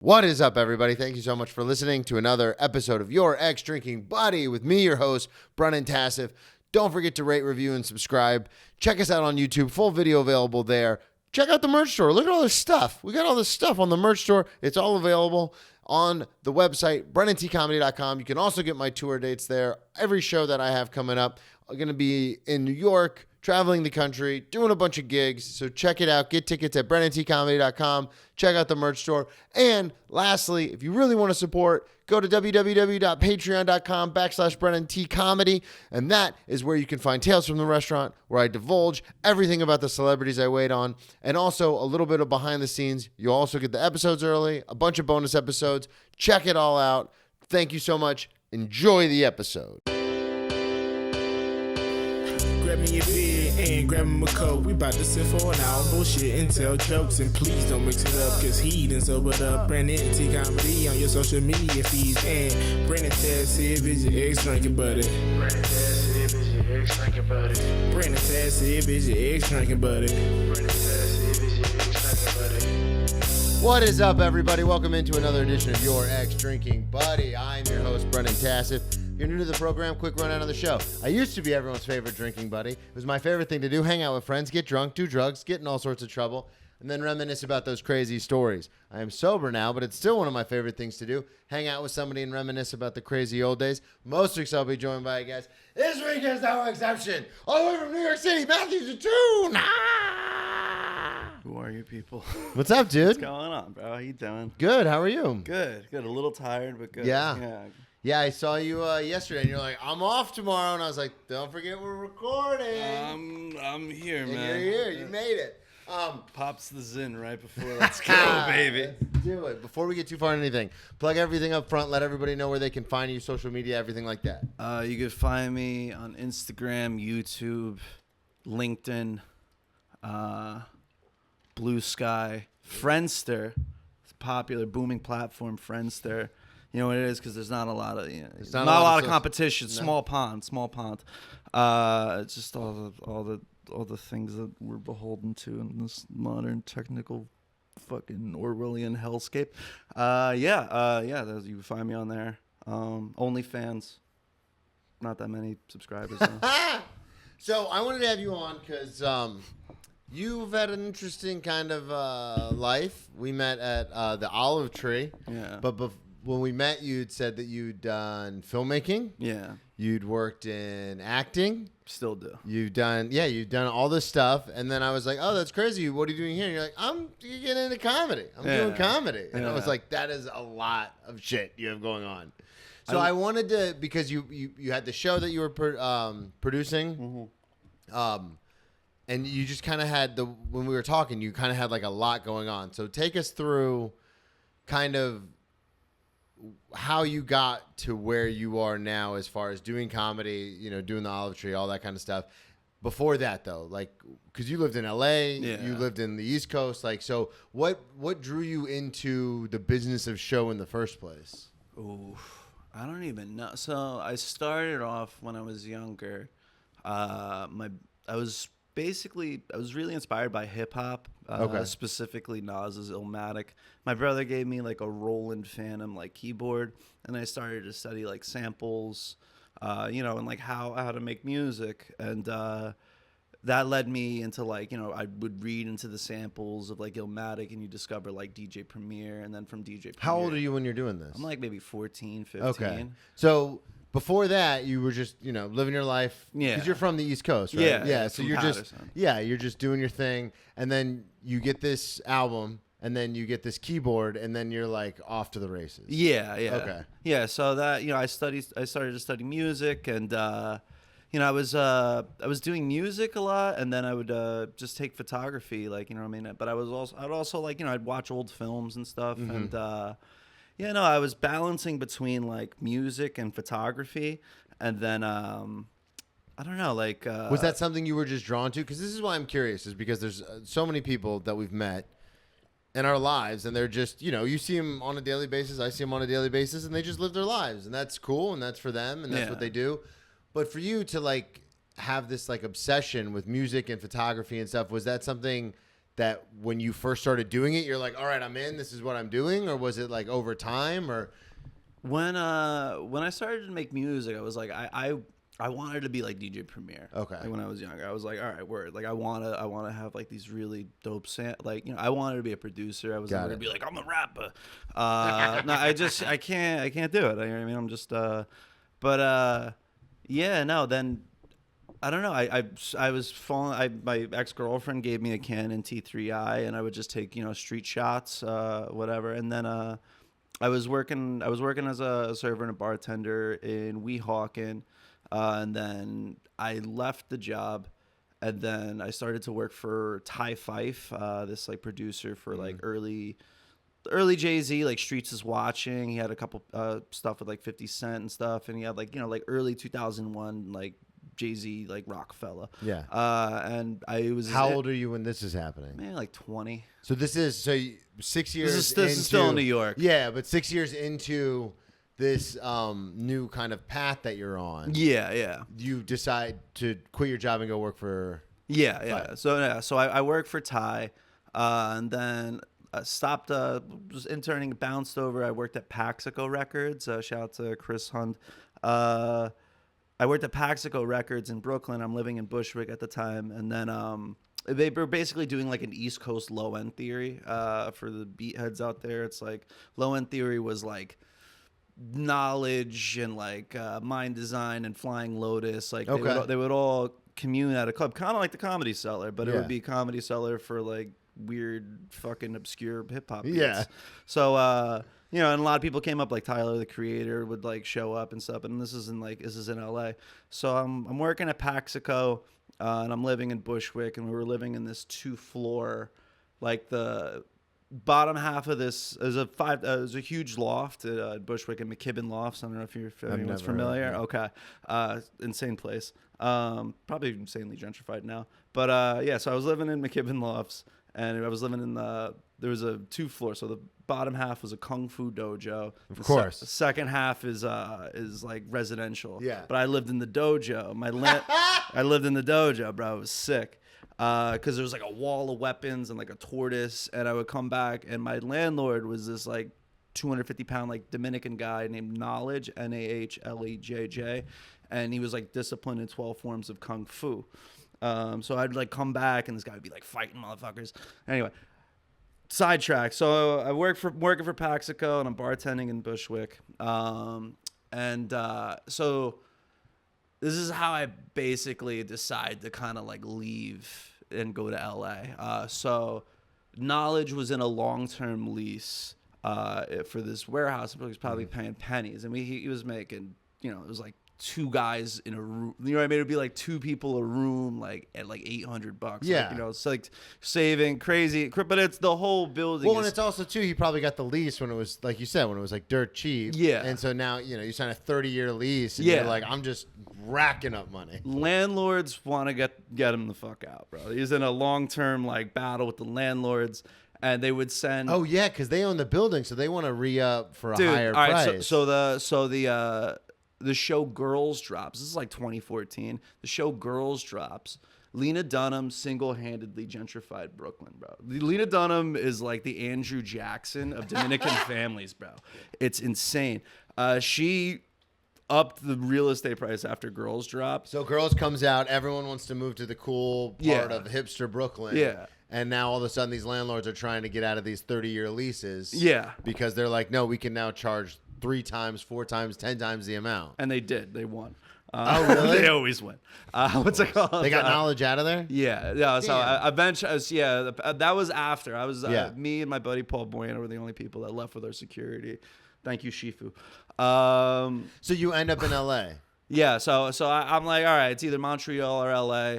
What is up, everybody? Thank you so much for listening to another episode of Your Ex Drinking Buddy with me, your host, Brennan Tassif. Don't forget to rate, review, and subscribe. Check us out on YouTube. Full video available there. Check out the merch store. Look at all this stuff. We got all this stuff on the merch store. It's all available on the website, brennantcomedy.com. You can also get my tour dates there. Every show that I have coming up, I'm going to be in New York, traveling the country, doing a bunch of gigs. So check it out. Get tickets at brennantcomedy.com. Check out the merch store. And lastly, if you really want to support, go to www.patreon.com/BrennanTComedy. And that is where you can find Tales from the Restaurant, where I divulge everything about the celebrities I wait on. And also a little bit of behind the scenes. You'll also get the episodes early, a bunch of bonus episodes. Check it all out. Thank you so much. Enjoy the episode. Grab me a beer and grab him a coke. We bout to sit for an hour, bullshit and tell jokes. And please don't mix it up, cause he done sobered up. Brennan T Comedy on your social media feeds. And Brennan Tassif is your ex drinking buddy. Brennan Tassif is your ex drinking buddy. Brennan Tassif is your ex drinking buddy. Brennan Tassif is your ex drinking buddy. What is up, everybody? Welcome into another edition of Your Ex Drinking Buddy. I'm your host, Brennan Tassif. If you're new to the program, quick rundown of the show. I used to be everyone's favorite drinking buddy. It was my favorite thing to do, hang out with friends, get drunk, do drugs, get in all sorts of trouble, and then reminisce about those crazy stories. I am sober now, but it's still one of my favorite things to do, hang out with somebody and reminisce about the crazy old days. Most weeks I'll be joined by a guest. This week is no exception. All the way from New York City, Matthew Zeitoun. Who are you people? What's up, dude? What's going on, bro? How you doing? Good. How are you? Good. A little tired, but good. Yeah. Yeah, I saw you yesterday, and you're like, I'm off tomorrow. And I was like, don't forget we're recording. I'm here, and man. you're here. You made it. Pops the Zin right before let's go, baby. Let's do it. Before we get too far into anything, plug everything up front. Let everybody know where they can find you, social media, everything like that. You can find me on Instagram, YouTube, LinkedIn, Blue Sky, Friendster. It's a popular, booming platform, Friendster. You know what it is, because there's not a lot of not a lot of competition. No. Small pond. It's just all the things that we're beholden to in this modern technical fucking Orwellian hellscape. You can find me on there. OnlyFans, not that many subscribers. So I wanted to have you on because you've had an interesting kind of life. We met at the Olive Tree. Yeah. But when we met, you'd said that you'd done filmmaking. Yeah. You'd worked in acting. Still do. You've done all this stuff. And then I was like, oh, that's crazy. What are you doing here? And you're like, I'm getting into comedy. I'm doing comedy. And I was like, that is a lot of shit you have going on. So I wanted to, because you had the show that you were producing. Mm-hmm. And you just kind of had when we were talking, you kind of had like a lot going on. So take us through kind of how you got to where you are now as far as doing comedy, doing the Olive Tree, all that kind of stuff. Before that, though, like, because you lived in L.A., you lived in the East Coast, like, so what drew you into the business of show in the first place? Ooh, I don't even know. So I started off when I was younger. I was really inspired by hip hop, specifically Nas's Illmatic. My brother gave me like a Roland Phantom like keyboard, and I started to study like samples, and like how to make music, and that led me into like I would read into the samples of like Illmatic, and you discover like DJ Premier, and then from DJ Premier. How old are you when you're doing this? I'm like maybe 14, 15. Okay, so. Before that, you were just, living your life. Yeah. Because you're from the East Coast, right? Yeah. So you're you're just doing your thing. And then you get this album, and then you get this keyboard, and then you're like off to the races. Yeah. Okay. Yeah. So that, I started to study music, and, I was doing music a lot, and then I would just take photography, like, But I'd also like, I'd watch old films and stuff. Mm-hmm. And, I was balancing between like music and photography, and then I don't know, like was that something you were just drawn to? Because this is why I'm curious, is because there's so many people that we've met in our lives, and they're just, you see them on a daily basis, I see them on a daily basis, and they just live their lives, and that's cool, and that's for them, and that's what they do. But for you to like have this like obsession with music and photography and stuff, was that something that when you first started doing it, you're like, all right, I'm in. This is what I'm doing, or was it like over time, or? When I started to make music, I was like, I wanted to be like DJ Premier. Okay. Like when I was younger, I was like, all right, word. Like I wanna have like these really dope like, you know, I wanted to be a producer. I was never gonna be like, I'm a rapper. No, I can't do it. I mean, I'm just yeah, no. Then I don't know. I was falling. My ex-girlfriend gave me a Canon T3i, and I would just take, you know, street shots, whatever. And then I was working as a server and a bartender in Weehawken. And then I left the job, and then I started to work for Ty Fife, this like producer for like early Jay-Z, like Streets is Watching. He had a couple stuff with like 50 Cent and stuff, and he had like, you know, like early 2001 like Jay-Z, like Rockefeller. Yeah. And I was. How old are you when this is happening? Man, like 20. So this is 6 years. This is still in New York. Yeah, but 6 years into this new kind of path that you're on. Yeah. You decide to quit your job and go work for. Yeah. So I worked for Ty, and then I stopped. Was interning, bounced over. I worked at Paxico Records. Shout out to Chris Hund. I worked at Paxico Records in Brooklyn. I'm living in Bushwick at the time, and then they were basically doing like an East Coast low end theory for the beat heads out there. It's like low end theory was like Knowledge and like Mind Design and Flying Lotus. Like they would all commune at a club, kind of like the Comedy Cellar, but it would be Comedy Cellar for like weird fucking obscure hip hop beats. Yeah. So you know, and a lot of people came up, like Tyler the Creator would like show up and stuff. And this is in LA. So I'm working at Paxico, and I'm living in Bushwick, and we were living in this 2-floor, like the bottom half of this is a huge loft at Bushwick and McKibben Lofts. I don't know if anyone's familiar. Okay. Insane place. Probably insanely gentrified now. But yeah, so I was living in McKibben Lofts, and I was living in there was a 2-floor. So the bottom half was a kung fu dojo. Of course. The second half is like residential. Yeah. But I lived in the dojo. I lived in the dojo, bro. It was sick. Because there was like a wall of weapons and like a tortoise, and I would come back, and my landlord was this like 250-pound like Dominican guy named Knowledge, Nahlejj, and he was like disciplined in 12 forms of kung fu. So I'd like come back, and this guy would be like fighting motherfuckers. Anyway, sidetrack. So I working for Paxico, and I'm bartending in Bushwick. So this is how I basically decide to kind of like leave and go to LA. So Knowledge was in a long-term lease for this warehouse. He was probably paying pennies, and he was making, you know, it was like 2 guys in a room. You know what I mean? It'd be like 2 people a room, like at like $800. Yeah. Like, you know, it's like saving crazy, but it's the whole building. Well, and it's also too, he probably got the lease when it was, like you said, when it was like dirt cheap. Yeah. And so now, you know, you sign a 30-year lease, and you're like, I'm just racking up money. Landlords want to get him the fuck out, bro. He's in a long-term like battle with the landlords, and they would send. Oh yeah, because they own the building, so they want to re-up for a higher price. Right, so the show Girls drops. This is like 2014. The show Girls drops. Lena Dunham single-handedly gentrified Brooklyn, bro. Lena Dunham is like the Andrew Jackson of Dominican families, bro. It's insane. She upped the real estate price after Girls dropped. So Girls comes out. Everyone wants to move to the cool part of hipster Brooklyn. Yeah. And now all of a sudden these landlords are trying to get out of these 30-year leases. Yeah. Because they're like, no, we can now charge 3 times, 4 times, 10 times the amount. And they did. They won. Oh, really? They always win. What's it called? They got Knowledge out of there? Yeah. So eventually, that was after. I was, me and my buddy Paul Boyana were the only people that left with our security. Thank you, Shifu. So you end up in LA. Yeah. So I'm like, all right, it's either Montreal or LA.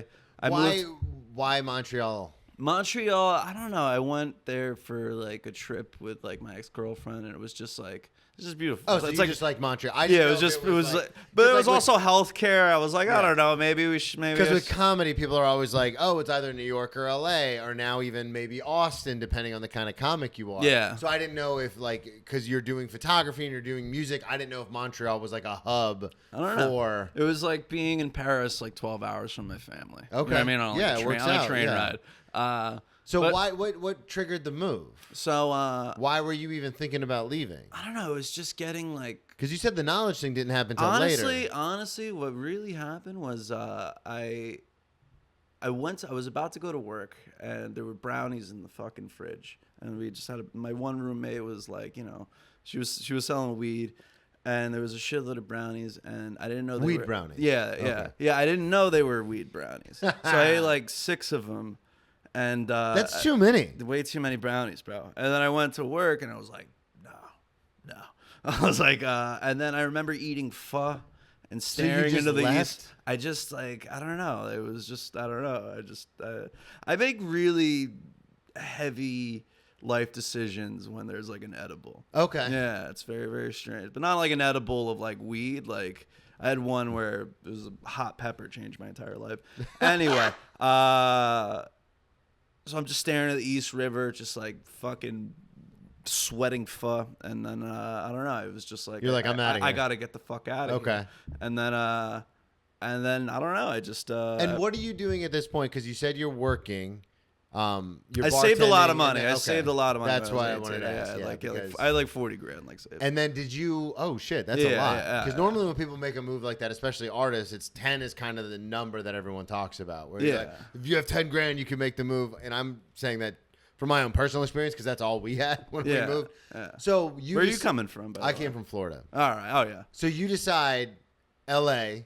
Why Montreal? Montreal, I don't know. I went there for like a trip with like my ex-girlfriend, and it was just like, it's just beautiful. Oh, so it's you like, just like Montreal. It was also healthcare. I was like, I don't know, maybe we should, because with comedy, people are always like, oh, it's either New York or LA, or now even maybe Austin, depending on the kind of comic you are. Yeah. So I didn't know if like, because you're doing photography and you're doing music, I didn't know if Montreal was like a hub. I don't know. It was like being in Paris, like 12 hours from my family. Okay. You know what I mean? It works out. On a train ride. So what triggered the move? So why were you even thinking about leaving? I don't know. It was just getting like. Because you said the knowledge thing didn't happen until later. Honestly, what really happened was I was about to go to work, and there were brownies in the fucking fridge, and we just had my one roommate was like, she was selling weed, and there was a shitload of brownies, and I didn't know they were brownies. Yeah. I didn't know they were weed brownies, so I ate like 6 of them, and that's too many. Way too many brownies, bro. And then I went to work, and I was like, no. I was like, and then I remember eating pho and staring into the east. I just I don't know. It was just, I don't know. I make really heavy life decisions when there's like an edible. Okay. Yeah, it's very, very strange. But not like an edible of like weed. Like I had one where it was a hot pepper changed my entire life. Anyway, so I'm just staring at the East River, just like fucking sweating pho, and then I don't know, it was just like you're like, I'm out of here. I gotta get the fuck out of here. Okay. And then I don't know, I just and what are you doing at this point? Because you said you're working. I saved a lot of money. I saved a lot of money. That's why I wanted to ask. I had like 40 grand saved. And then did you? Oh shit, that's a lot. Because normally when people make a move like that, especially artists, it's 10 is kind of the number that everyone talks about. Where you're like, if you have 10 grand, you can make the move. And I'm saying that from my own personal experience, because that's all we had when we moved. Yeah. So where are you coming from? I came from Florida. All right. Oh yeah. So you decide L.A.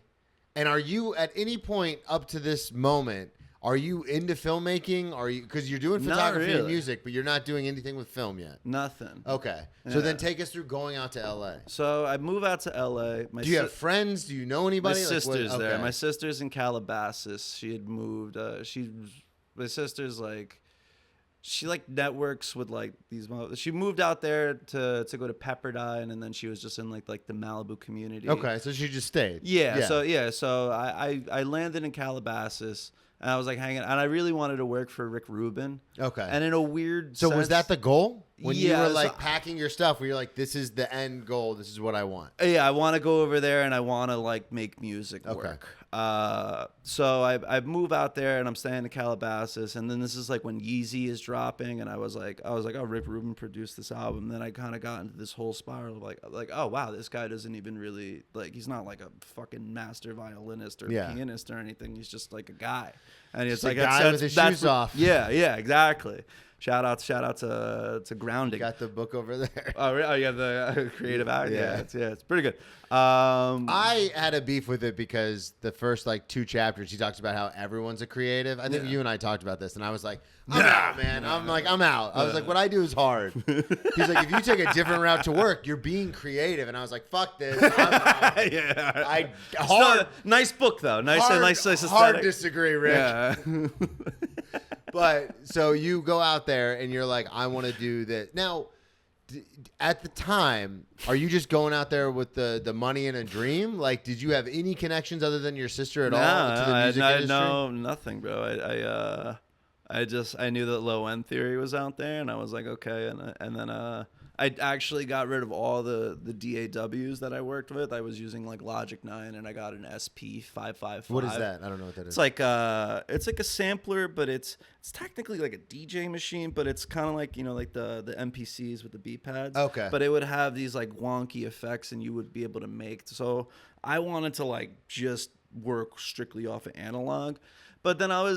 And are you at any point up to this moment? Are you into filmmaking? Are you, because you're doing photography and music, but you're not doing anything with film yet? Nothing. Okay. So then take us through going out to LA. So I move out to LA. Do you have friends? Do you know anybody? My sister's there. My sister's in Calabasas. She had moved. My sister's like, she like networks with like these. She moved out there to go to Pepperdine, and then she was just in like the Malibu community. Okay, so she just stayed. Yeah. So I landed in Calabasas. And I was like hanging, and I really wanted to work for Rick Rubin. Okay. And in a weird So sense, was that the goal? When you were like so, packing your stuff, where you're like, this is the end goal, this is what I want. Yeah, I want to go over there and I want to like make music work. So I move out there and I'm staying in Calabasas, and then this is like when Yeezy is dropping, and I was like, oh, Rick Rubin produced this album. And then I kind of got into this whole spiral of like, oh wow, this guy doesn't even really like, he's not like a fucking master violinist or pianist or anything. He's just like a guy, and it's like a guy with his shoes off. Yeah, exactly. Shout out to Grounding. Got the book over there. Oh, you have the creative act. Yeah, it's pretty good. I had a beef with it because the first like 2 chapters he talks about how everyone's a creative. I think you and I talked about this, and I was like, I'm out, man. I'm out. I was like, what I do is hard. He's like, if you take a different route to work, you're being creative, and I was like, fuck this. I'm out. Nice book though. Nice aesthetic. Hard disagree, Rick. Yeah. But so you go out there and you're like, I want to do this. Now, at the time, are you just going out there with the money and a dream? Like, did you have any connections other than your sister at all to the music industry? No, nothing, bro. I knew that low end theory was out there, and I was like, okay, and then I actually got rid of all the DAWs that I worked with. I was using like Logic 9, and I got an SP555. What is that? I don't know what that is. It's like a sampler, but it's technically like a DJ machine, but it's kind of like, like the MPCs with the beat pads. Okay. But it would have these like wonky effects, and you would be able to make. So I wanted to like just work strictly off of analog. But then I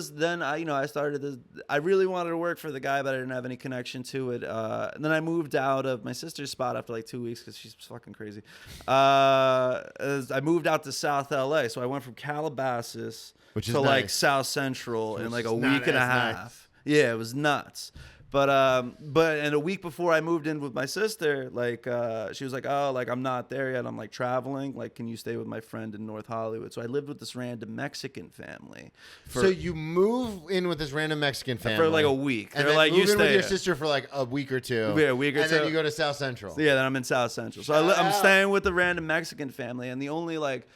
started this. I really wanted to work for the guy, but I didn't have any connection to it. And then I moved out of my sister's spot after like 2 weeks because she's fucking crazy. I moved out to South LA, so I went from Calabasas to like South Central in like a week and a half. Nice. Yeah, it was nuts. But in a week before I moved in with my sister, like she was like, oh, like I'm not there yet. I'm like traveling. Like, can you stay with my friend in North Hollywood? So I lived with this random Mexican family. So you move in with this random Mexican family for like a week. And then like, you stay with your sister for like a week or two. Yeah, a week or two. And then you go to South Central. Yeah, then I'm in South Central. So I'm staying with the random Mexican family, and the only like.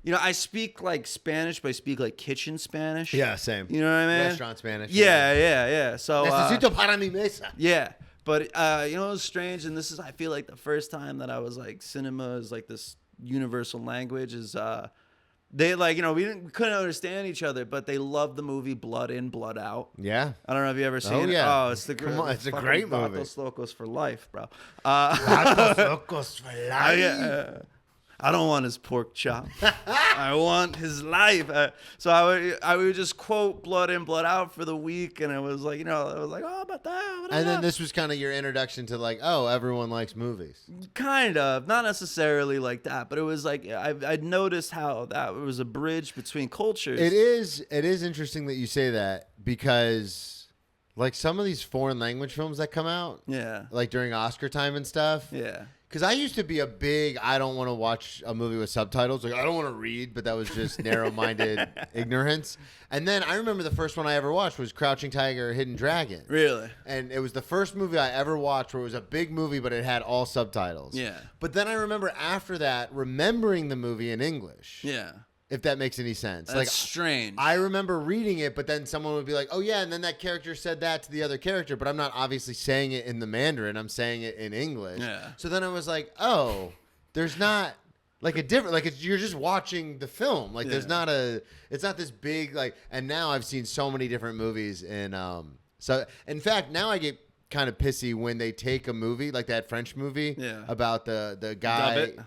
I speak like Spanish, but I speak like kitchen Spanish. Yeah, same. You know what I mean? Restaurant Spanish. Yeah. So necesito para mi mesa. Yeah, but it was strange, and this is I feel like the first time that I was like cinema is like this universal language is They we couldn't understand each other, but they loved the movie Blood In, Blood Out. Yeah. I don't know if you ever seen it. Yeah. Oh, it's the Come on, it's a great movie. Gatos Locos for life, bro. Gatos Locos for life. I don't want his pork chop. I want his life. So I would just quote Blood In, Blood Out for the week, and it was like, I was like, oh, about that. And then this was kind of your introduction to like, oh, everyone likes movies. Kind of, not necessarily like that, but it was like I'd noticed how that was a bridge between cultures. It is interesting that you say that because like some of these foreign language films that come out, like during Oscar time and stuff, Because I used to be a big, I don't want to watch a movie with subtitles. Like, I don't want to read, but that was just narrow-minded ignorance. And then I remember the first one I ever watched was Crouching Tiger, Hidden Dragon. Really? And it was the first movie I ever watched where it was a big movie, but it had all subtitles. Yeah. But then I remember after that remembering the movie in English. Yeah. If that makes any sense. That's strange. I remember reading it, but then someone would be like, oh, yeah, and then that character said that to the other character, but I'm not obviously saying it in the Mandarin. I'm saying it in English. Yeah. So then I was like, oh, there's not like a different, like you're just watching the film. Like there's not it's not this big, like, and now I've seen so many different movies. And so, in fact, now I get kind of pissy when they take a movie, like that French movie about the guy. Dub it.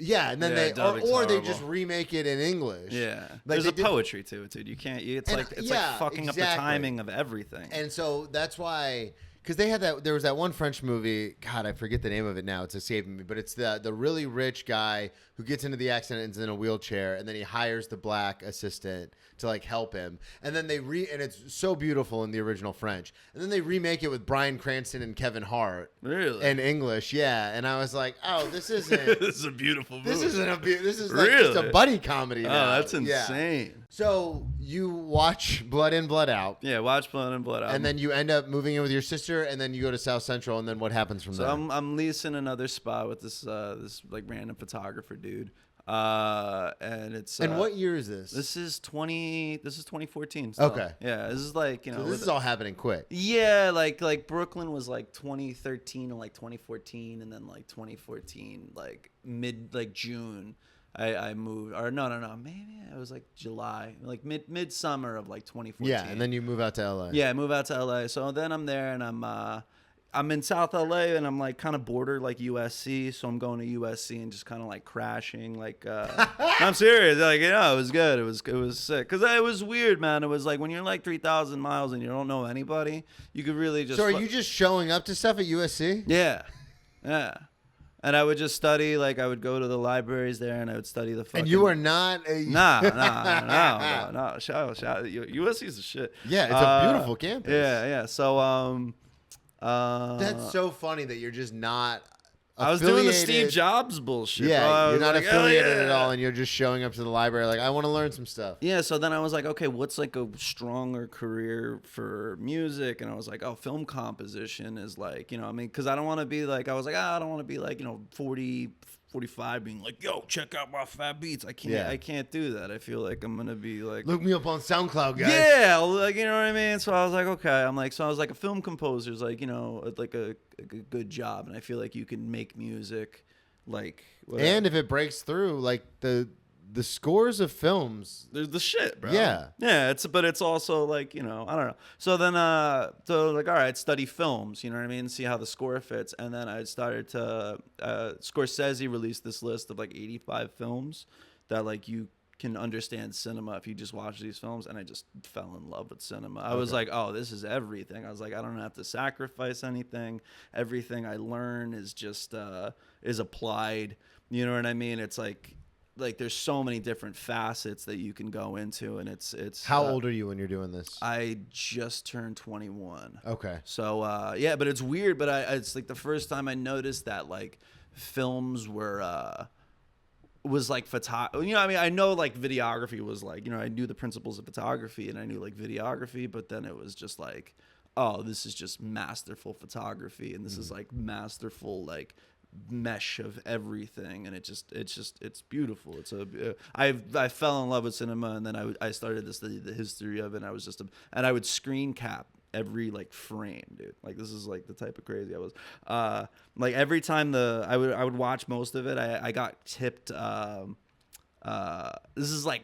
Yeah, and then they they just remake it in English. Yeah, like there's a poetry to it, dude. You can't. It's like fucking up the timing of everything. And so that's why, because they had that. There was that one French movie. God, I forget the name of it now. It's escaping me. But it's the really rich guy who gets into the accident and is in a wheelchair, and then he hires the black assistant to like help him. And then and it's so beautiful in the original French. And then they remake it with Bryan Cranston and Kevin Hart. Really? In English, yeah. And I was like, oh, this isn't. This is a beautiful movie. This isn't this is like just a buddy comedy now. Oh, that's insane. Yeah. So you watch Blood In, Blood Out. Yeah, watch Blood In, Blood Out. And then you end up moving in with your sister, and then you go to South Central, and then what happens from there? So I'm leasing another spot with this like random photographer dude. And it's and what year is this? This is 2014. Still. Okay. Yeah, this is like, So this is all happening quick. Yeah, like Brooklyn was like 2013 and like 2014, and then like 2014 like June. I moved, or no, maybe it was like July, like midsummer of like 2014. Yeah, and then you move out to LA. Yeah, I move out to LA. So then I'm there, and I'm in South LA, and I'm like kind of border like USC, so I'm going to USC and just kind of like crashing. Like I'm serious, like it was good. It was sick because it was weird, man. It was like when you're like 3,000 miles and you don't know anybody, you could really just. So are you just showing up to stuff at USC? Yeah. And I would just study, like I would go to the libraries there, and I would study the fucking. And you are not a. No. Shout. USC is the shit. Yeah, it's a beautiful campus. Yeah. So that's so funny that you're just not. I was doing the Steve Jobs bullshit. Yeah, you're not affiliated at all, and you're just showing up to the library like, I want to learn some stuff. Yeah, so then I was like, okay, what's like a stronger career for music? And I was like, oh, film composition is like, because I don't want to be like, I don't want to be like, 40, 45 being like, yo, check out my fat beats. I can't do that. I feel like I'm gonna be like, look me up on SoundCloud, guys. Yeah, like, you know what I mean. So I was like, okay. I was like, a film composer is like, like a good job, and I feel like you can make music, like. Whatever. And if it breaks through, like the scores of films, they're the shit, bro. Yeah. But it's also like, I don't know. So then, so like, all right, study films, you know what I mean? See how the score fits. And then I started to, Scorsese released this list of like 85 films that like you can understand cinema if you just watch these films. And I just fell in love with cinema. I was like, oh, this is everything. I was like, I don't have to sacrifice anything. Everything I learn is just, is applied. You know what I mean? It's like there's so many different facets that you can go into, and it's how old are you when you're doing this? I just turned 21. Okay. So yeah, but it's weird, but it's like the first time I noticed that like films was like photography. I mean, I know like videography was like, I knew the principles of photography, and I knew like videography, but then it was just like, oh, this is just masterful photography, and this is like masterful like mesh of everything, and it's beautiful. I fell in love with cinema, and then I started to study the history of it, and I would screen cap every like frame, dude. Like this is like the type of crazy I was. Like every time I would watch most of it, I got tipped This is like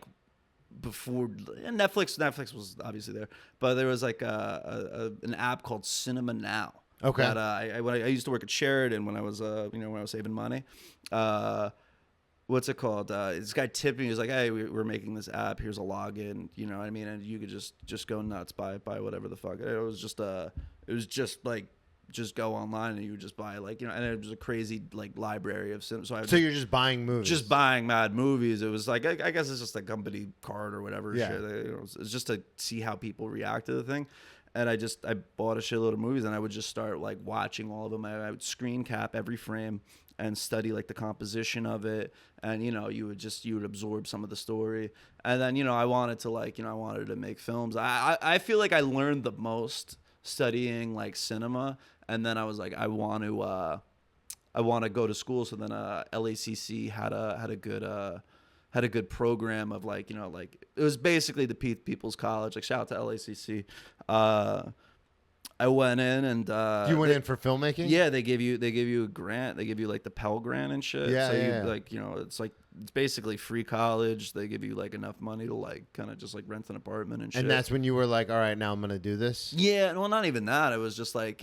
before Netflix. Netflix was obviously there, but there was like an app called Cinema Now. Okay. That I used to work at Sheridan when I was when I was saving money. What's it called? This guy tipped me. He was like, "Hey, we're making this app. Here's a login. You know what I mean? And you could just go nuts, buy whatever the fuck." It was just like. Just go online and you would just buy and it was a crazy like library of so you're just buying movies, just buying mad movies. It was like I guess it's just a company card or whatever. Yeah. Shit. It's just to see how people react to the thing. And I bought a shitload of movies and I would just start like watching all of them. I would screen cap every frame and study like the composition of it. And you would absorb some of the story. And then I wanted to make films. I feel like I learned the most studying like cinema. And then I was like, I want to go to school. So then LACC had a good program of like it was basically the People's College. Like shout out to LACC. I went in and you went in for filmmaking. Yeah, they give you a grant. They give you like the Pell Grant and shit. Yeah, so yeah. It's basically free college. They give you like enough money to like kind of just like rent an apartment and shit. And that's when you were like, all right, now I'm gonna do this. Yeah, well, not even that. It was just like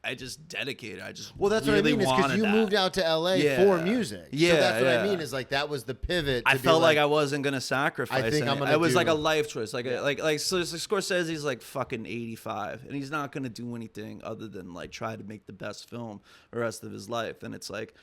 I just dedicated. I just that's really what I mean. Is because you moved out to LA for music. Yeah, so that's what I mean. Is like that was the pivot. I felt like I wasn't gonna sacrifice. I think I'm gonna. It was like a life choice. So Scorsese's like fucking 85, and he's not gonna do anything other than like try to make the best film the rest of his life. And it's like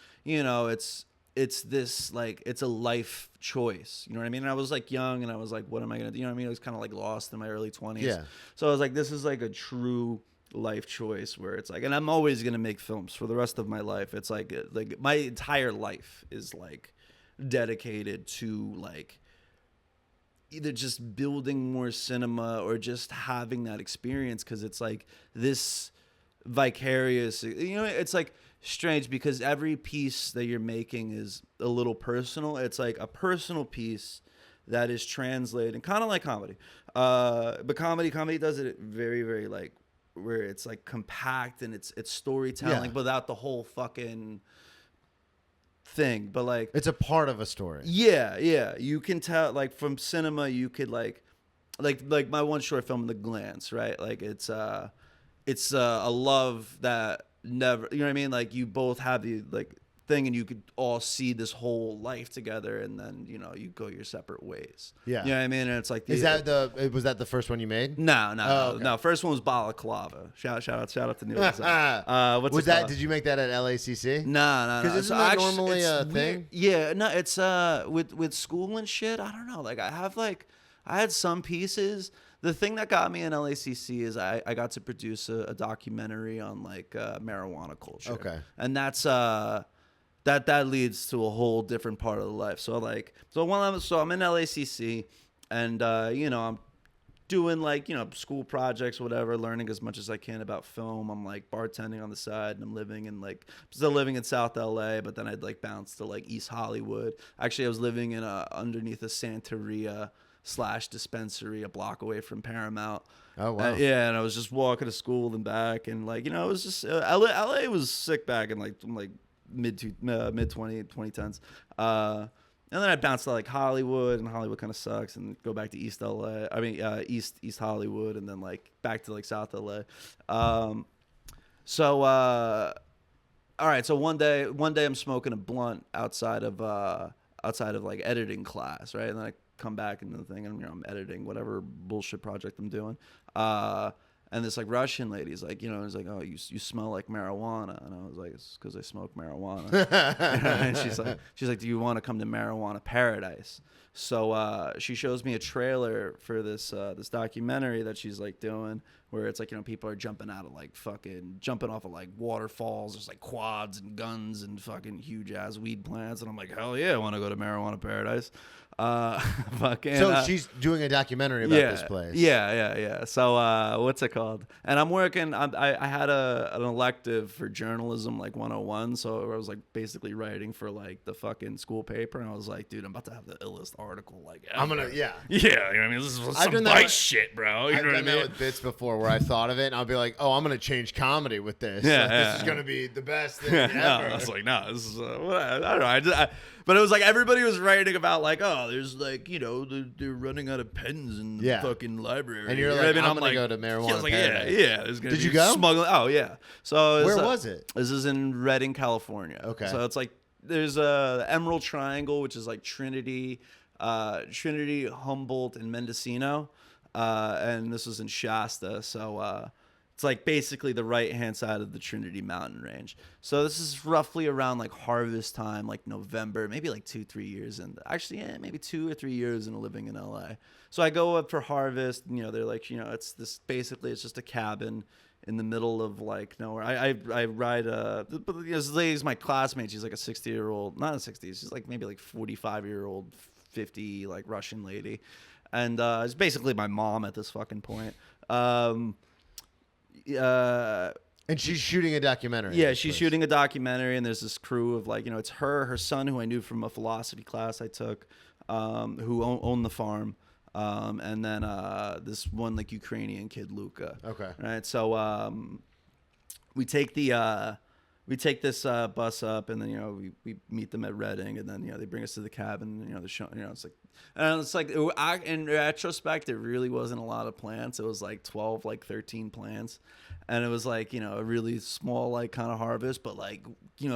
it's this like it's a life choice. You know what I mean? And I was like young, and I was like, what am I gonna do? You know what I mean? I was kind of like lost in my early 20s. Yeah. So I was like, this is like a true life choice where it's like, and I'm always gonna make films for the rest of my life. It's like my entire life is like dedicated to like either just building more cinema or just having that experience, because it's like this vicarious, it's like strange because every piece that you're making is a little personal. It's like a personal piece that is translated, kind of like comedy, but comedy does it very, very like where it's like compact and it's storytelling without the whole fucking thing, but like it's a part of a story. Yeah, you can tell like from cinema you could like my one short film, The Glance, right? Like it's a love that never, you know what I mean? Like you both have the like thing and you could all see this whole life together, and then you go your separate ways. Yeah, you know what I mean? And it's like was that the first one you made? No. First one was Balaclava. Shout out to Neil. What's was that called? Did you make that at LACC? No. Because isn't that normally a thing? Yeah, no. It's with school and shit. I don't know. Like I had some pieces. The thing that got me in LACC is I got to produce a documentary on like marijuana culture. Okay, and that's that leads to a whole different part of the life. So I'm in LACC, and I'm doing like school projects, whatever, learning as much as I can about film. I'm like bartending on the side, and I'm still living in South LA, but then I'd like bounce to like East Hollywood. Actually, I was living in underneath a Santeria / dispensary a block away from Paramount. Oh wow. And I was just walking to school and back, and like it was just LA was sick back in like mid 2010s. And then I bounced to like Hollywood, and Hollywood kind of sucks, and go back to East LA. I mean East Hollywood, and then like back to like South LA. All right, so one day I'm smoking a blunt outside of like editing class, right? And then I come back into the thing, and I'm editing whatever bullshit project I'm doing. And this like Russian lady's like, is like, oh, you smell like marijuana, and I was like, it's because I smoke marijuana. And she's like, do you want to come to Marijuana Paradise? So she shows me a trailer for this documentary that she's like doing, where it's like people are jumping off of like waterfalls. There's like quads and guns and fucking huge ass weed plants, and I'm like, hell yeah, I want to go to Marijuana Paradise. So she's doing a documentary about this place. Yeah. So what's it called? And I'm working. I had an elective for journalism, like 101. So I was like basically writing for like the fucking school paper, and I was like, dude, I'm about to have the illest article. Like, I'm gonna, yeah. You know what I mean, this is some bite shit, bro. You know what I mean? I've done that with bits before, where I thought of it, and I'll be like, "Oh, I'm gonna change comedy with this. Yeah, like, yeah, this is gonna be the best thing ever." No, I was like, no, this is I don't know. But it was like everybody was writing about like, oh, there's like they're running out of pens in the fucking library, and you're you know like, what I mean? I'm gonna go to marijuana. I was like, paradise. yeah. There's gonna Did be you go? smuggling. Oh yeah. So Where was it? This is in Redding, California. Okay. So it's like there's the Emerald Triangle, which is like Trinity, Humboldt, and Mendocino, and this was in Shasta. So it's like basically the right-hand side of the Trinity Mountain Range. So this is roughly around like harvest time, like November, maybe like 2-3 years. And actually, yeah, maybe 2 or 3 years into living in LA. So I go up for harvest, and, they're like, it's this, basically it's just a cabin in the middle of like nowhere. I ride, this lady's my classmate. She's like a 60-year-old, not a 60, she's like maybe like 45-year-old, 50, like Russian lady. And it's basically my mom at this fucking point. And she's shooting a documentary. Yeah, she's shooting a documentary, and there's this crew of like, it's her son, who I knew from a philosophy class I took, who owned the farm, and then this one like Ukrainian kid, Luca. Okay. Right. So we take this bus up, and then we meet them at Redding, and then they bring us to the cabin. The show, it's like in retrospect, it really wasn't a lot of plants. It was like 12, like 13 plants, and it was like a really small like kind of harvest. But like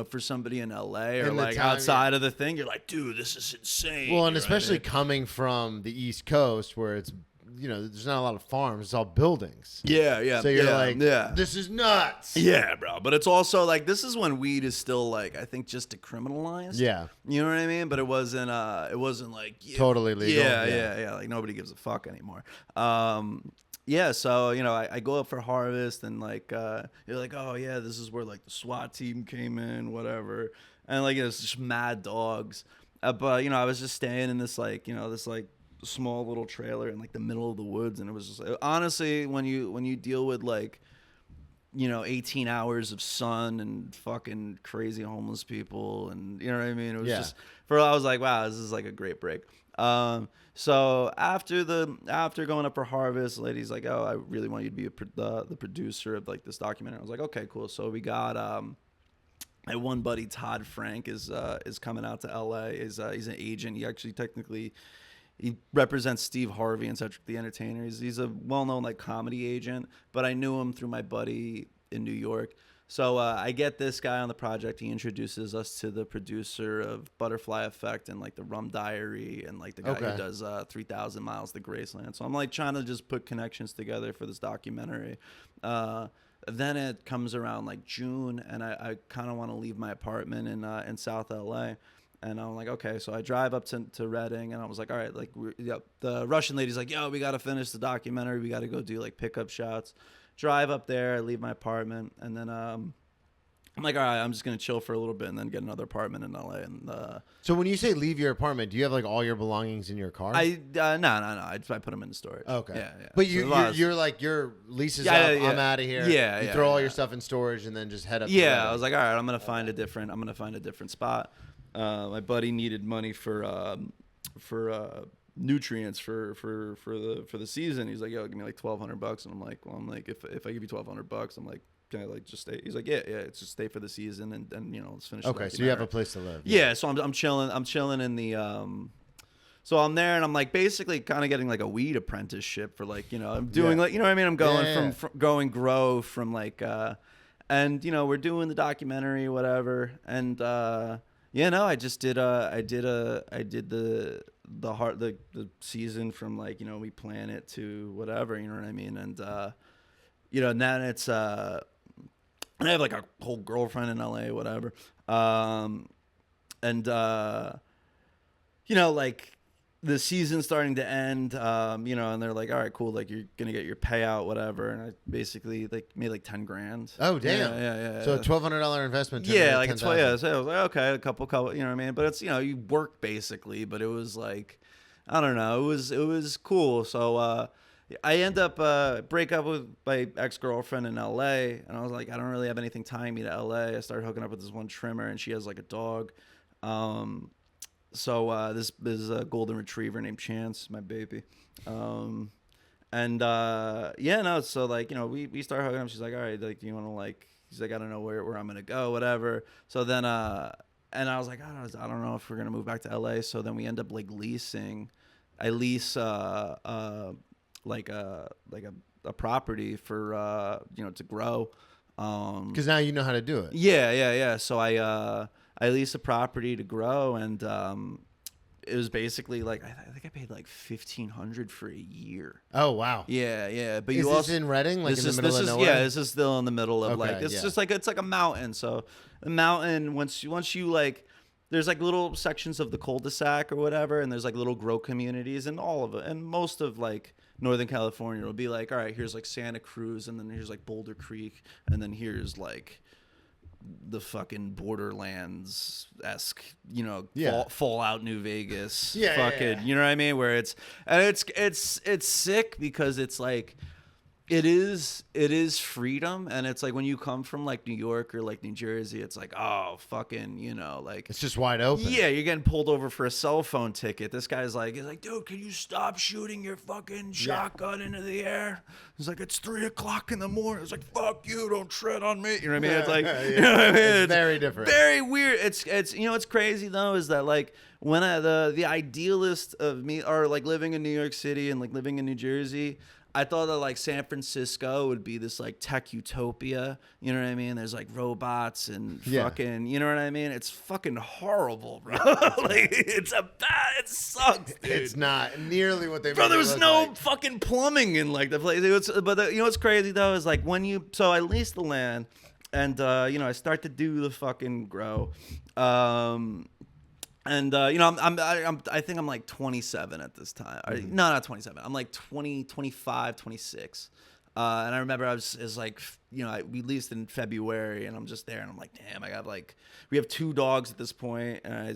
for somebody in LA or like outside of the thing, you're like, dude, this is insane. Well, and especially coming from the East Coast, where it's there's not a lot of farms. It's all buildings. Yeah. So you're like, this is nuts. Yeah, bro. But it's also like, this is when weed is still like, I think, just decriminalized. Yeah. You know what I mean? But it wasn't like totally legal. Yeah. Like nobody gives a fuck anymore. Yeah. So I go up for harvest, and like you're like, oh yeah, this is where like the SWAT team came in, whatever, and like it's just mad dogs. But I was just staying in this like this like small little trailer in like the middle of the woods, and it was just honestly, when you deal with like 18 hours of sun and fucking crazy homeless people, and you know what I mean, it was just I was like, wow, this is like a great break. So after going up for harvest, the lady's like, oh, I really want you to be the producer of like this documentary. I was like, okay, cool. So we got my one buddy Todd Frank is coming out to LA. He's an agent. He actually technically he represents Steve Harvey and Cedric the Entertainer. He's a well-known like comedy agent, but I knew him through my buddy in New York. So I get this guy on the project. He introduces us to the producer of Butterfly Effect and like the Rum Diary, and like the guy who does 3,000 Miles to Graceland. So I'm like trying to just put connections together for this documentary. Then it comes around like June, and I kind of want to leave my apartment in South LA. And I'm like, okay, so I drive up to Redding, and I was like, all right, like the Russian lady's like, yo, we got to finish the documentary. We got to go do like pickup shots. Drive up there, I leave my apartment, and then I'm like, all right, I'm just gonna chill for a little bit and then get another apartment in LA. And so when you say leave your apartment, do you have like all your belongings in your car? No. I put them in the storage. Okay. Yeah. But you're like, your lease is up. I'm out of here. Yeah. You throw all your stuff in storage and then just head up. Yeah. I was like, all right, I'm gonna find a different spot. My buddy needed money for nutrients for the season. He's like, yo, give me like $1,200, and I'm like, well, if I give you $1,200, I'm like, can I like just stay? He's like, yeah, it's just stay for the season, and let's finish. Okay, so you have a place to live. Yeah, so I'm chilling in the so I'm there, and I'm like basically kind of getting like a weed apprenticeship for like I'm doing like what I mean, I'm going from going grow from like and we're doing the documentary, whatever, and I just did the season from like we plan it to whatever, you know what I mean, and and then it's and I have like a whole girlfriend in LA, whatever, and like the season's starting to end, and they're like, all right, cool, like you're gonna get your payout, whatever, and I basically like made like $10,000. Oh damn! Yeah. So a $1,200 investment. Yeah, like so I was like, okay, a couple, you know what I mean? But it's you work basically, but it was like, I don't know, it was cool. So I end up break up with my ex-girlfriend in LA, and I was like, I don't really have anything tying me to LA. I started hooking up with this one trimmer, and she has like a dog. So this is a golden retriever named Chance, my baby. And And yeah, no, so like, you know, we start hooking up. She's like, all right, like, do you want to like, she's like, I don't know where I'm gonna go, whatever. So then and I was like, I don't know if we're gonna move back to LA. So then we end up like leasing. I lease like a property for you know, to grow. Because now you know how to do it. Yeah. So I lease a property to grow, and it was basically like I think I paid like $1,500 for a year. Oh wow. Yeah. But is you this also in Reading, like in the middle of nowhere? Yeah, this is still in the middle of Okay, like it's yeah. just like it's like a mountain. So the mountain once you like. There's like little sections of the cul-de-sac or whatever, and there's like little grow communities, and all of it, and most of like Northern California will be like, all right, here's like Santa Cruz, and then here's like Boulder Creek, and then here's like the fucking Borderlands-esque, you know, Fallout New Vegas, you know what I mean? Where it's sick because it's like. It is freedom, and it's like when you come from like New York or like New Jersey, it's like, oh fucking, you know, like it's just wide open. Yeah, you're getting pulled over for a cell phone ticket. This guy's like, he's like, dude, can you stop shooting your fucking shotgun into the air? He's like, it's 3:00 in the morning. It's like, fuck you, don't tread on me. You know what I mean? It's like, you know what I mean? It's very different. Very weird. It's you know what's crazy though is that like when the idealist of me are like living in New York City and like living in New Jersey. I thought that like San Francisco would be this like tech utopia, you know what I mean? There's like robots and fucking, you know what I mean? It's fucking horrible, bro. Like it sucks, dude. It's not nearly what they. Bro, there was no fucking plumbing in like the place. But you know what's crazy though is like so I leased the land, and you know I start to do the fucking grow. And you know, I think I'm like 27 at this time. No, not 27. I'm like 20, 25, 26. And I remember it was like, you know, we leased in February, and I'm just there, and I'm like, damn, we have 2 dogs at this point, and I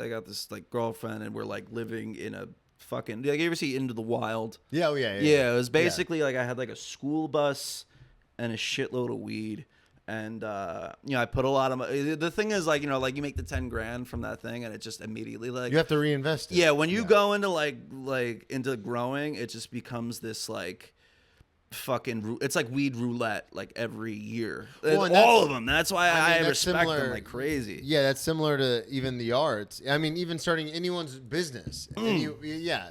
got this like girlfriend, and we're like living in a fucking. Like, you ever see Into the Wild? Yeah. Yeah, it was basically like I had like a school bus and a shitload of weed. And, you know, I put a lot of the thing is like, you know, like you make the 10 grand from that thing and it just immediately like you have to reinvest it. Yeah. When you go into like into growing, it just becomes this like fucking, it's like weed roulette, like every year, well, all of them. That's why I respect them like crazy. Yeah. That's similar to even the arts. I mean, even starting anyone's business. And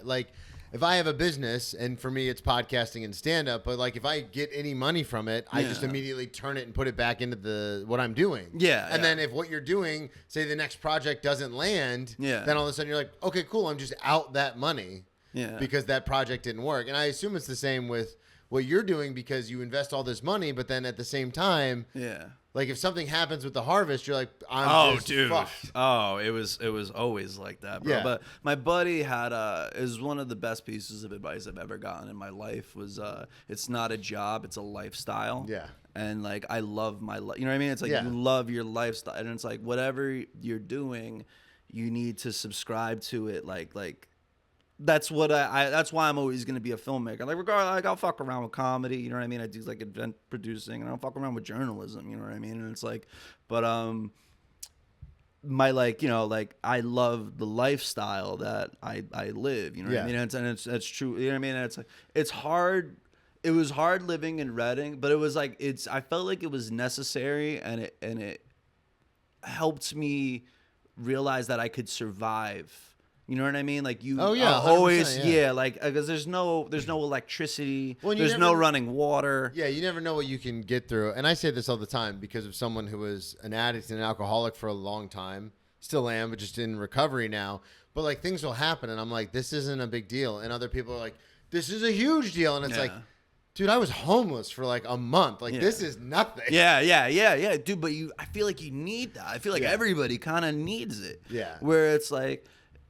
like if I have a business, and for me it's podcasting and stand-up, but like if I get any money from it, I just immediately turn it and put it back into what I'm doing. Yeah. And then if what you're doing, say the next project doesn't land, then all of a sudden you're like, okay, cool, I'm just out that money because that project didn't work. And I assume it's the same with what you're doing because you invest all this money, but then at the same time, like if something happens with the harvest, you're like, I'm fucked. Oh, it was always like that, bro. Yeah. But my buddy had is one of the best pieces of advice I've ever gotten in my life was it's not a job, it's a lifestyle. Yeah. And like I love my life. You know what I mean? It's like you love your lifestyle, and it's like whatever you're doing, you need to subscribe to it. Like that's what that's why I'm always going to be a filmmaker. Like regardless, like I'll fuck around with comedy, you know what I mean? I do like event producing, and I'll fuck around with journalism, you know what I mean? And it's like, but my like, you know, like I love the lifestyle that I live, you know what I mean? And it's true, you know what I mean? And it's like it's hard. It was hard living in Reading, but it was like I felt like it was necessary, and it helped me realize that I could survive. You know what I mean? Like you always, like because there's no electricity, there's no running water. Yeah, you never know what you can get through. And I say this all the time because of someone who was an addict and an alcoholic for a long time, still am, but just in recovery now. But like things will happen, and I'm like, this isn't a big deal. And other people are like, this is a huge deal. And it's like, dude, I was homeless for like a month. Like this is nothing. Yeah, dude. But I feel like you need that. I feel like everybody kind of needs it. Yeah. Where it's like.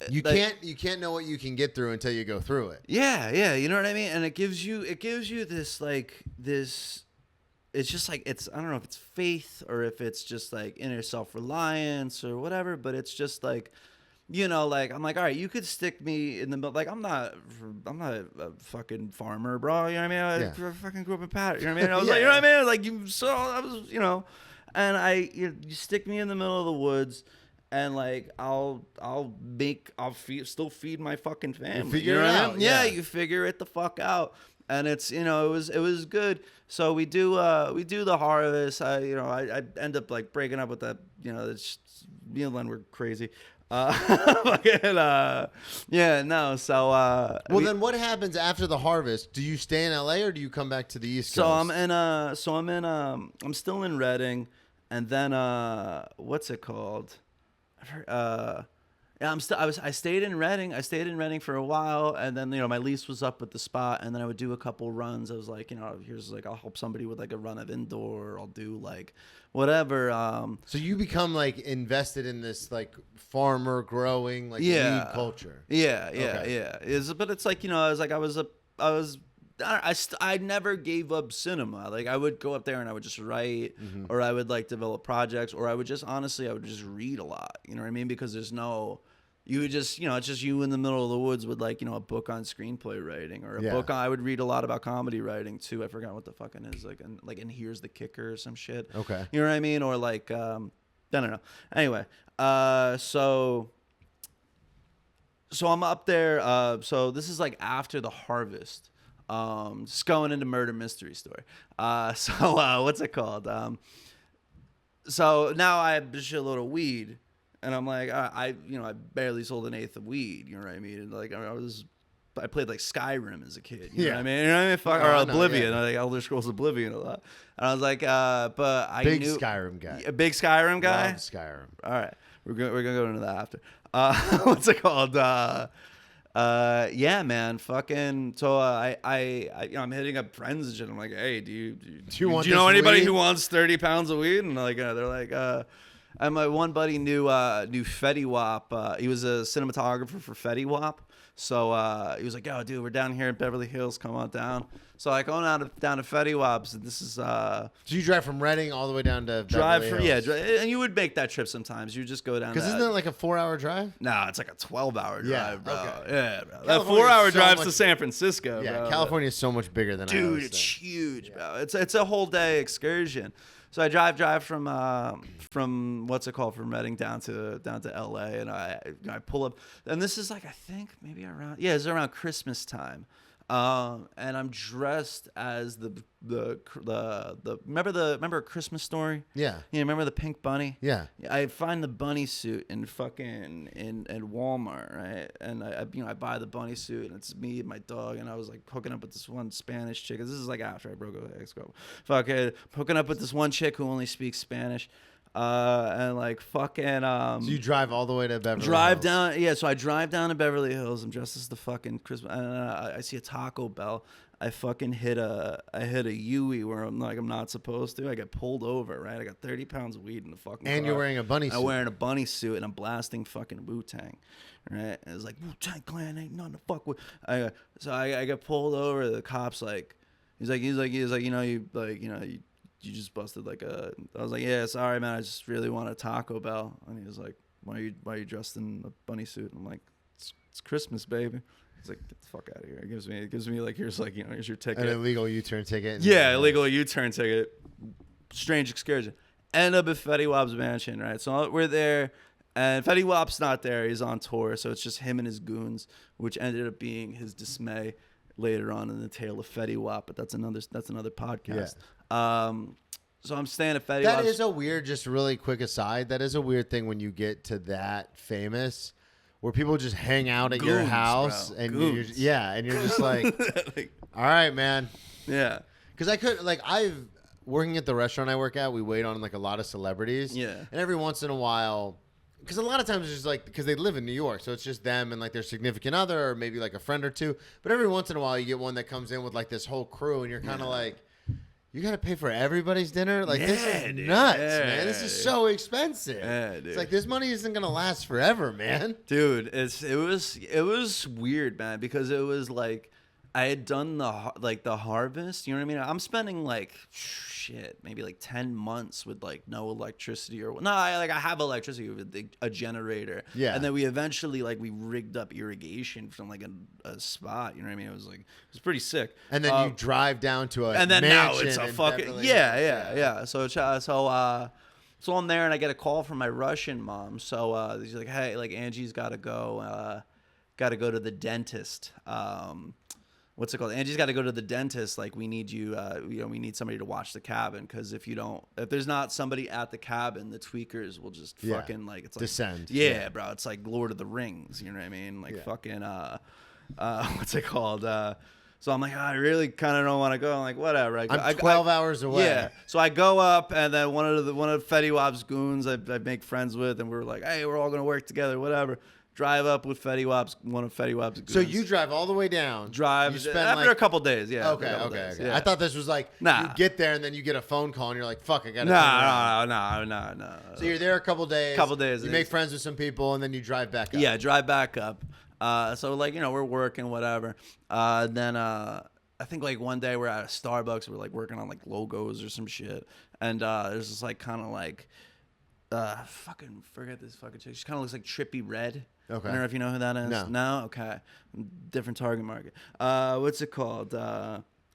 You can't know what you can get through until you go through it. Yeah, you know what I mean? And it gives you this like this it's just like I don't know if it's faith or if it's just like inner self-reliance or whatever, but it's just like, you know, like I'm like, all right, you could stick me in the middle. Like I'm not a fucking farmer, bro. You know what I mean? I fucking grew up in Pat. You know what I mean? I was like, you know what I mean? Like I was, you know, and you stick me in the middle of the woods. And like I'll still feed my fucking family. You figure it out. Yeah, you figure it the fuck out. and it's it was good. So we do the harvest. I end up like breaking up with that. It's me and Len were crazy. Yeah, no. So then what happens after the harvest? Do you stay in LA or do you come back to the East Coast? I'm still in Reading, and then what's it called? Yeah, I stayed in Reading. I stayed in Reading for a while, and then my lease was up with the spot, and then I would do a couple runs. I was like, here's like I'll help somebody with like a run of indoor. I'll do like whatever. So you become like invested in this like farmer growing like weed culture. Yeah. But it's like I never gave up cinema. Like I would go up there and I would just write, or I would like develop projects, or I would just read a lot. You know what I mean? Because you would just it's just you in the middle of the woods with like a book on screenplay writing, or a book. I would read a lot about comedy writing too. I forgot what the fucking is and here's the kicker or some shit. Okay, you know what I mean? Or like I don't know. Anyway, so I'm up there. So this is like after the harvest. Just going into murder mystery story. So what's it called? So now I have a shitload of weed, and I'm like, I barely sold an eighth of weed. You know what I mean? And like I played like Skyrim as a kid. You know what I mean? You know what I mean? Or Oblivion. I like Elder Scrolls Oblivion a lot. And I was like, but I big knew Skyrim guy. A big Skyrim guy. Love Skyrim. All right, we're gonna go into that after. What's it called? Yeah, man, fucking. So I'm hitting up friends and shit. I'm like, hey, do you know anybody who wants 30 pounds of weed? And like, they're like, and my one buddy knew Fetty Wap. He was a cinematographer for Fetty Wap. So he was like, yo, dude, we're down here in Beverly Hills. Come on down. So I go down to Fetty Waps, and this is. So you drive from Reading all the way down to Beverly Hills? And you would make that trip sometimes. You just go down. Because isn't it like a 4-hour drive? No, it's like a 12-hour drive, bro. Okay. Yeah, bro. That 4-hour drive's to San Francisco. Yeah, bro. California is so much bigger than I dude. It's huge, bro. It's a whole day excursion. So I drive from what's it called, from Reading down to LA, and I pull up, and this is like I think maybe it's around Christmas time, and I'm dressed as the remember A Christmas Story? Yeah. You remember the pink bunny? Yeah. I find the bunny suit in fucking in Walmart, right? And I buy the bunny suit, and it's me and my dog, and I was like hooking up with this one Spanish chick. This is like after I broke up with my ex-girlfriend. Fucking hooking up with this one chick who only speaks Spanish. And like fucking so you drive all the way to Beverly Hills. So I drive down to Beverly Hills. I'm dressed as the fucking Christmas, and I see a Taco Bell. I fucking hit a Yui where I'm not supposed to. I get pulled over, right? I got 30 pounds of weed in the fucking car. And you're wearing a bunny suit. I'm wearing a bunny suit, and I'm blasting fucking Wu-Tang, right? And it's like, Wu-Tang Clan ain't nothing to fuck with. So I get pulled over. The cop's like, he's like, you just busted like a. I was like, yeah, sorry, man. I just really want a Taco Bell. And he was like, why are you dressed in a bunny suit? And I'm like, it's Christmas, baby. He's like, get the fuck out of here. It gives me like, here's your ticket. An illegal U-turn ticket. Yeah, illegal U-turn ticket. Strange excursion. End up at Fetty Wap's mansion, right? So we're there, and Fetty Wap's not there. He's on tour, so it's just him and his goons, which ended up being his dismay later on in the tale of Fetty Wap. But that's another podcast. Yeah. So I'm staying at Fetty Wap's. That is a weird, just really quick aside. That is a weird thing when you get to that famous. Where people just hang out at your house, bro. And you're just like, all right, man. Yeah. Because I've working at the restaurant I work at, we wait on like a lot of celebrities. Yeah. And every once in a while, because a lot of times it's just like, because they live in New York, so it's just them and like their significant other or maybe like a friend or two. But every once in a while you get one that comes in with like this whole crew and you're kind of like, you got to pay for everybody's dinner? Like, this is nuts, man. This is so expensive. Yeah, dude. It's like, this money isn't going to last forever, man. Dude, it was weird, man, because it was like I had done the harvest, you know what I mean? I'm spending like maybe like 10 months with like no electricity I have electricity with a generator. Yeah. And then we eventually we rigged up irrigation from like a spot, you know what I mean? It was pretty sick. And then you drive down to a and then mansion now it's a fucking Beverly Hills. So I'm there and I get a call from my Russian mom. So she's like, hey, like Angie's got to go to the dentist. what's it called? Angie's got to go to the dentist. Like, we need you, we need somebody to watch the cabin. Because if there's not somebody at the cabin, the tweakers will just fucking, like, it's like, descend. Yeah, bro. It's like Lord of the Rings. You know what I mean? Like, fucking, what's it called? So I'm like, I really kind of don't want to go. I'm like, whatever. I'm 12 hours away. Yeah. So I go up, and then one of Fetty Waps goons I make friends with, and we're like, hey, we're all going to work together, whatever. Drive up with Fetty Waps, one of Fetty Waps goons. So you drive all the way down. Drive. You spend after a couple days, yeah. Okay. Yeah. I thought this was like, you get there, and then you get a phone call, and you're like, fuck, I got to No. So you're there a couple days. You make friends with some people, and then you drive back up. Yeah, drive back up. So, like, we're working, whatever. Then I think, like, one day we're at a Starbucks. We're, like, working on, like, logos or some shit. And there's this, like, kind of, like, fucking forget this fucking chick. She kind of looks like Trippie Redd. Okay. I don't know if you know who that is. No? Okay. Different target market. What's it called?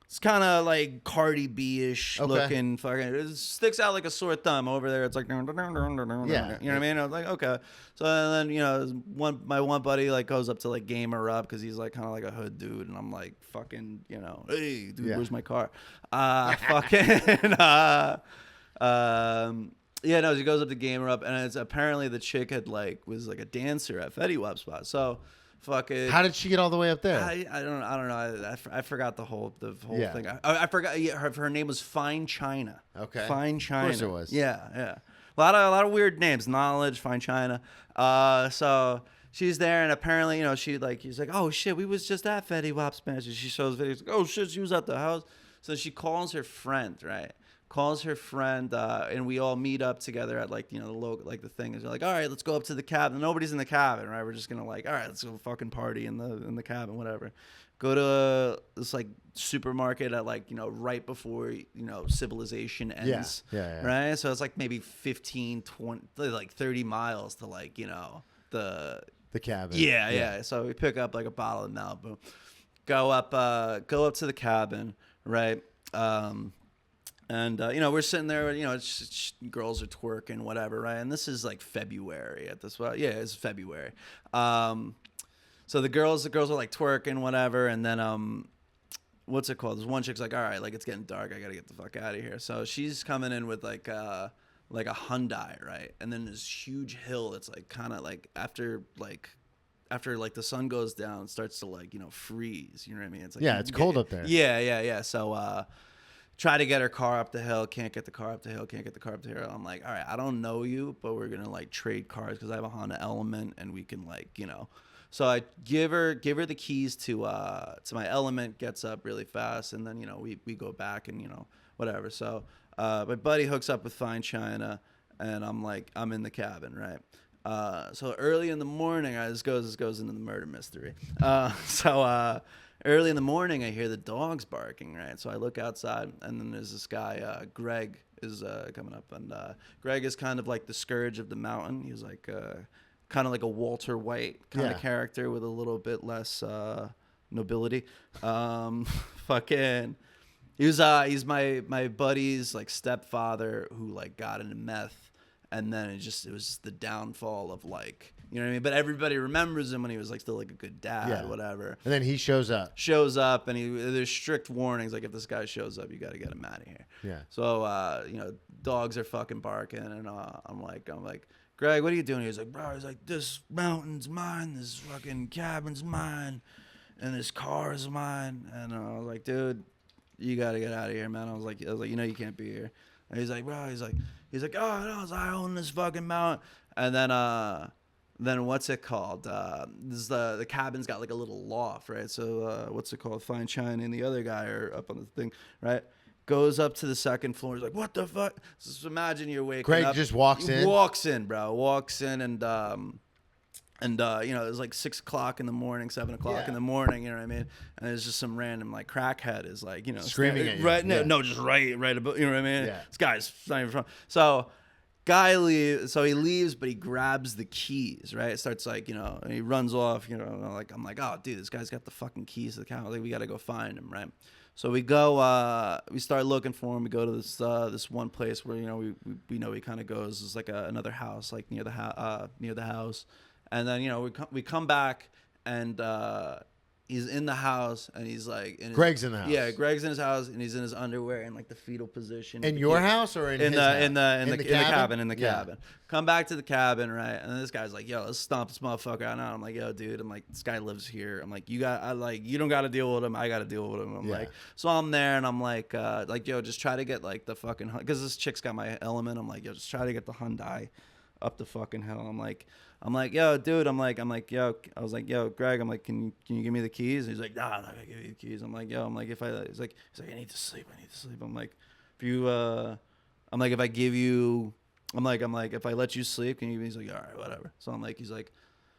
It's kind of like Cardi B-ish looking. Fucking, it sticks out like a sore thumb over there. It's like, you know what I mean? I was like, okay. So then, my one buddy like goes up to like game her up because he's like kind of like a hood dude, and I'm like, fucking, hey, dude, where's my car? She goes up to game her up, and it's apparently the chick was like a dancer at Fetty Waps spot. So. Fucking. How did she get all the way up there? I don't know. I forgot the whole thing. I forgot. Yeah, her name was Fine China. Okay. Fine China. Of course it was. Yeah. A lot of weird names. Knowledge. Fine China. So she's there, and apparently, he's like, oh shit, we was just at Fetty Waps match. She shows videos. Like, oh shit, she was at the house. So she calls her friend, right? And we all meet up together at the local, the thing is, like, all right, let's go up to the cabin. Nobody's in the cabin, right? We're just gonna all right, let's go fucking party in the cabin, whatever. Go to this supermarket at right before civilization ends. Yeah. Right. So it's maybe 15, 20, 30 miles to the cabin. Yeah. So we pick up a bottle of Malibu, go up to the cabin, right? And, we're sitting there, it's girls are twerking, whatever, right? And this is February at this point. Yeah, it's February. So the girls are twerking, whatever. And then, what's it called? There's one chick's like, all right, it's getting dark. I got to get the fuck out of here. So she's coming in with a Hyundai, right? And then this huge hill that's kind of after the sun goes down, it starts to freeze. You know what I mean? It's it's cold up there. Yeah. So, try to get her car up the hill. Can't get the car up the hill. I'm like, all right, I don't know you, but we're gonna trade cars because I have a Honda Element and we can So I give her the keys to my Element. Gets up really fast, and then we go back and whatever. So my buddy hooks up with Fine China, and I'm in the cabin, right? So early in the morning, this goes into the murder mystery. Early in the morning, I hear the dogs barking, right? So I look outside, and then there's this guy, Greg, is coming up. And Greg is kind of like the scourge of the mountain. He's kind of like a Walter White kind of character with a little bit less nobility. He's my buddy's stepfather who got into meth, and then it was just the downfall of you know what I mean? But everybody remembers him when he was still a good dad, whatever. And then he shows up. And there's strict warnings if this guy shows up, you got to get him out of here. Yeah. So dogs are fucking barking, and I'm like, Greg, what are you doing? He's like, bro, this mountain's mine, this fucking cabin's mine, and this car is mine. And I was like, dude, you got to get out of here, man. I was like, you can't be here. And he's like, bro, he's like, oh no, I own this fucking mountain. And then what's it called? The cabin's got a little loft, right? So what's it called? Fine China and the other guy are up on the thing, right? Goes up to the second floor. He's like, what the fuck? So just imagine you're waking up. Greg just walks in. Walks in, bro. Walks in, and it's 6 o'clock in the morning, 7 o'clock in the morning. You know what I mean? And there's just some random crackhead is screaming at you. Right? No, just right above. You know what I mean? Yeah. This guy's not even from. So. Guy leaves, so he leaves, but he grabs the keys, right? It starts and he runs off, I'm like, oh, dude, this guy's got the fucking keys to the car. We got to go find him, right? So we go, we start looking for him. We go to this one place where, we know he kind of goes. It's another house, near the house. And then, we come back, and he's in the house and he's like Greg's in the house. Yeah, Greg's in his house and he's in his underwear in like the fetal position. In your house or in his house? In the cabin? In the Yeah. cabin. Come back to the cabin, right? And then this guy's like, "Yo, let's stomp this motherfucker out now." I'm like, "Yo, dude," I'm like, "This guy lives here." I'm like, you don't got to deal with him. I got to deal with him. I'm like, so I'm there and I'm like, "Yo, just try to get like the fucking," because this chick's got my element. I'm like, "Yo, just try to get the Hyundai up the fucking hill." I'm like, "Yo, dude," I'm like, "Yo," I was like, "Yo, Greg," I'm like, "Can you give me the keys?" And he's like, "Nah, I'm not gonna give you the keys." I'm like, "Yo," I'm like, he's like, "I need to sleep. I'm like, if I give you, I'm like, if I let you sleep, can you? He's like, "All right, whatever." So I'm like, he's like,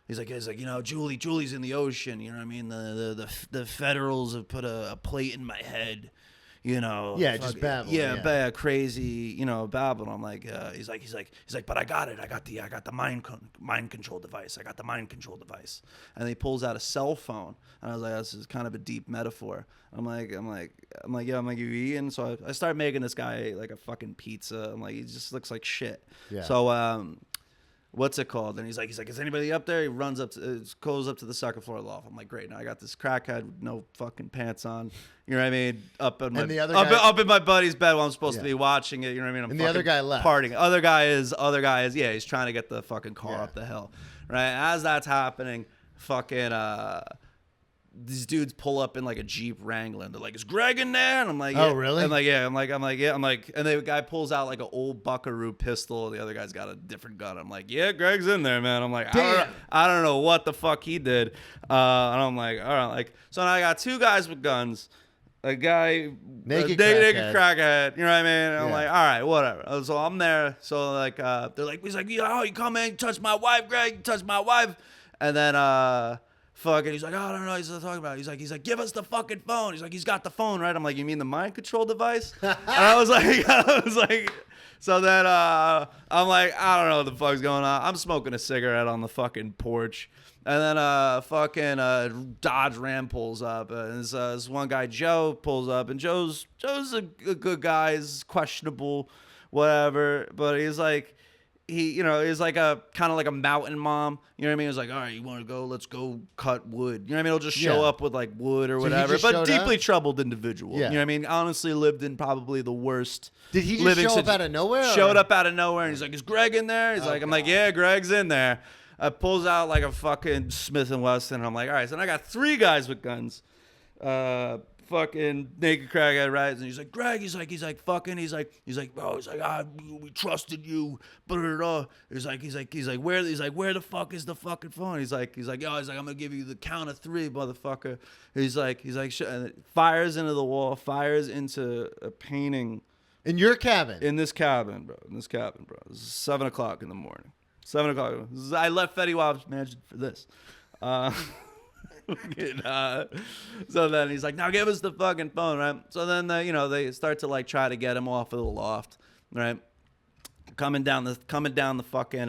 you know, Julie's in the ocean. You know what I mean? The federals have put a plate in my head. You know, just babbling. Yeah, crazy, you know, babbling. I'm like, he's like, but I got it. I got the mind control device. And he pulls out a cell phone, and I was like, this is kind of a deep metaphor. I'm like, you eating? So I started making this guy like a fucking pizza. I'm like, he just looks like shit. Yeah. So what's it called? And he's like, is anybody up there? He runs up, goes up to the second floor loft. I'm like, great. Now I got this crackhead with no fucking pants on. You know what I mean? Up in my buddy's bed while I'm supposed to be watching it. You know what I mean? And the other guy left. Partying. Other guy is. Yeah, he's trying to get the fucking car up the hill. Right. As that's happening, fucking these dudes pull up in like a Jeep Wrangler. And they're like, "Is Greg in there?" And I'm like, "Oh, really?" I'm like, "Yeah." I'm like, and the guy pulls out like an old Buckaroo pistol. The other guy's got a different gun. I'm like, "Yeah, Greg's in there, man." I'm like, I don't know what the fuck he did. And I'm like, all right, like, so now I got two guys with guns. A guy, naked crackhead, you know what I mean? And I'm like, all right, whatever. So I'm there. So like, they're like, he's like, "Yo, you come in, you touch my wife, Greg, you touch my wife." And then, fucking, he's like, "Oh, I don't know what he's talking about." He's like, "Give us the fucking phone." He's like, "He's got the phone, right?" I'm like, "You mean the mind control device?" And I was like, so then, I'm like, I don't know what the fuck's going on. I'm smoking a cigarette on the fucking porch. And then fucking Dodge Ram pulls up. And this one guy, Joe, pulls up. And Joe's a good guy. He's questionable, whatever. But he's like, he's like a kind of like a mountain mom. You know what I mean? He's like, "All right, you want to go? Let's go cut wood." You know what I mean? He'll just show up with like wood or whatever. But deeply troubled individual. Yeah. You know what I mean? Honestly, lived in probably the worst. Did he just show up out of nowhere? Showed up out of nowhere. And he's like, "Is Greg in there?" He's like, I'm like, "Yeah, Greg's in there." Pulls out like a fucking Smith & Wesson. I'm like, all right, so then I got three guys with guns. Fucking naked crackhead, right? And he's like, "Greg," he's like, "Bro," we trusted you. He's like, where the fuck is the fucking phone? He's like, "Yo," I'm gonna give you the count of three, motherfucker. He's like, and it fires into the wall, fires into a painting. In your cabin? In this cabin, bro. This is 7 o'clock in the morning. 7 o'clock. I left Fetty Waps managed for this. So then he's like, "Now give us the fucking phone," right? So then they start to like try to get him off of the loft, right? Coming down the fucking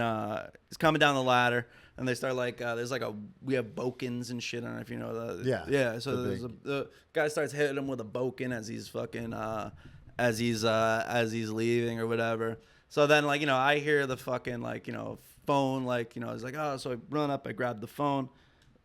he's coming down the ladder, and they start like we have bokens and shit. I don't know if you know that. Yeah. So the guy starts hitting him with a boken as he's fucking as he's leaving or whatever. So then, like, I hear the fucking, like, phone, like, it's like, oh, so I run up, I grab the phone,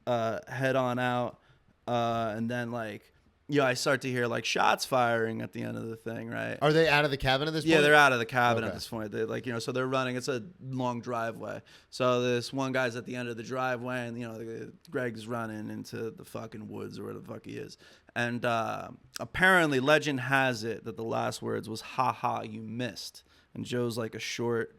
head on out, and then, like, I start to hear, like, shots firing at the end of the thing, right? Are they out of the cabin at this point? Yeah, they're out of the cabin at this point. They, like, so they're running. It's a long driveway. So this one guy's at the end of the driveway, and, Greg's running into the fucking woods or where the fuck he is. And apparently, legend has it that the last words was, "Ha ha, you missed." And Joe's like a short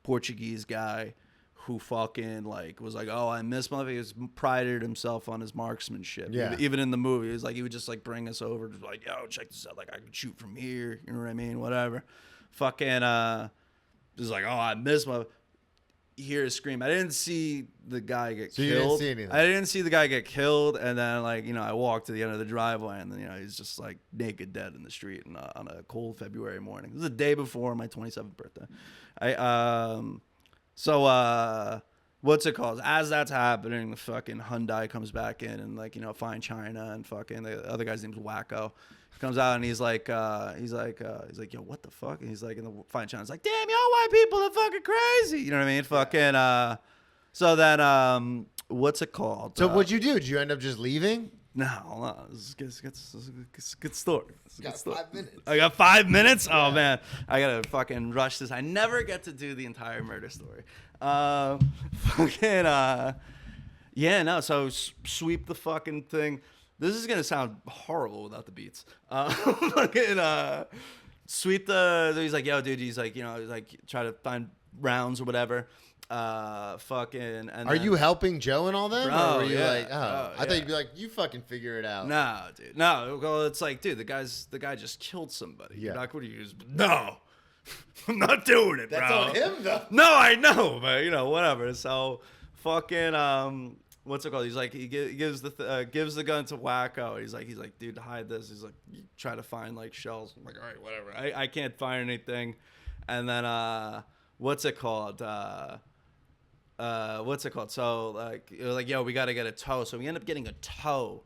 Portuguese guy who fucking like was like, "Oh, I missed motherfucker." He prided himself on his marksmanship. Yeah. Even in the movie, he would just like bring us over, just like, "Yo, check this out. Like, I can shoot from here." You know what I mean? Whatever. Fucking just like, "Oh, I missed my." You hear a scream. I didn't see the guy get killed. You didn't see anything. I didn't see the guy get killed, and then like I walked to the end of the driveway, and then he's just like naked, dead in the street, on a cold February morning. It was the day before my 27th birthday. What's it called? As that's happening, the fucking Hyundai comes back in, and like Fine China, and fucking the other guy's name's Wacko. Comes out and he's like, "Yo, what the fuck?" And he's like, in the Fine China's like, "Damn, y'all white people are fucking crazy." You know what I mean? Fucking. So then, what's it called? So what'd you do? Did you end up just leaving? No, hold on. This is a good story. Got 5 minutes. I got 5 minutes? Oh, man. I got to fucking rush this. I never get to do the entire murder story. Yeah, no. So sweep the fucking thing. This is going to sound horrible without the beats. Sweep the, he's like, yo, dude, he's like, you know, he's like, try to find rounds or whatever. And are you helping Joe and all that? Bro, or were you yeah, like, bro, I thought you'd be like, you fucking figure it out. No, dude. No, well, it's like, dude, the guy just killed somebody. Yeah. Like, what do you use? No, I'm not doing it, That's bro. on him, though. No, I know, but you know, whatever. So, fucking, what's it called? He's like, he gives the gun to Wacko. He's like, dude, hide this. He's like, you try to find like shells. I'm like, all right, whatever. I can't find anything. And then, what's it called? So like, it was like, yo, we got to get a tow. So we end up getting a tow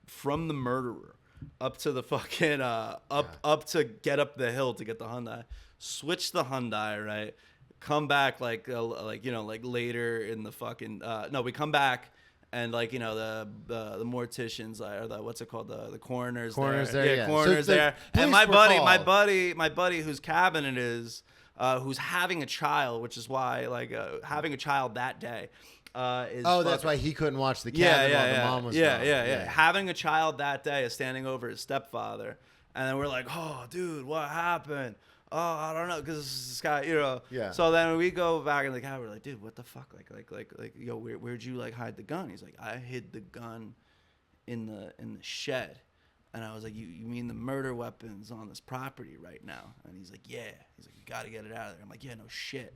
from the murderer up to the fucking, up to get up the hill to get the Hyundai, switch the Hyundai, right? Come back like later in the fucking, no, we come back and like, you know, the morticians or the, what's it called? The coroner's there. Yeah, coroner's so there. And my called. buddy whose cabin it is, who's having a child, which is why having a child that day is that's why he couldn't watch the cabin while the mom was gone. Yeah. Having a child that day is standing over his stepfather, and then we're like, oh, dude, what happened? Oh, I don't know, because this guy, you know. Yeah. So then we go back in the cabin, we're like, dude, what the fuck? Like, yo, where'd you like hide the gun? He's like, I hid the gun in the shed. And I was like, you mean the murder weapon's on this property right now? And he's like, yeah. He's like, you got to get it out of there. I'm like, yeah, no shit.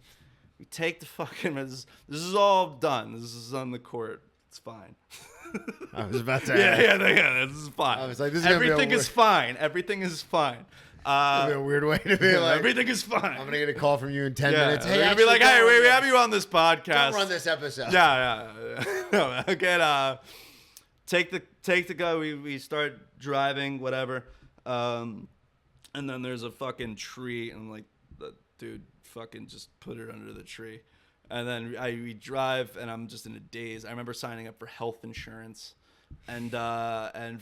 We take the fucking, this is all done. This is on the court. It's fine. I was about to yeah, this is fine. I was like, this is everything is fine. Everything is fine. That'd be a weird way to be like, everything is fine. I'm going to get a call from you in 10 minutes. Hey, I'll be like, hey, we have you on this podcast. Don't run this episode. Yeah. No, again, take the gun. We start driving, whatever. And then there's a fucking tree, and I'm like, dude, fucking just put it under the tree. And then we drive, and I'm just in a daze. I remember signing up for health insurance, and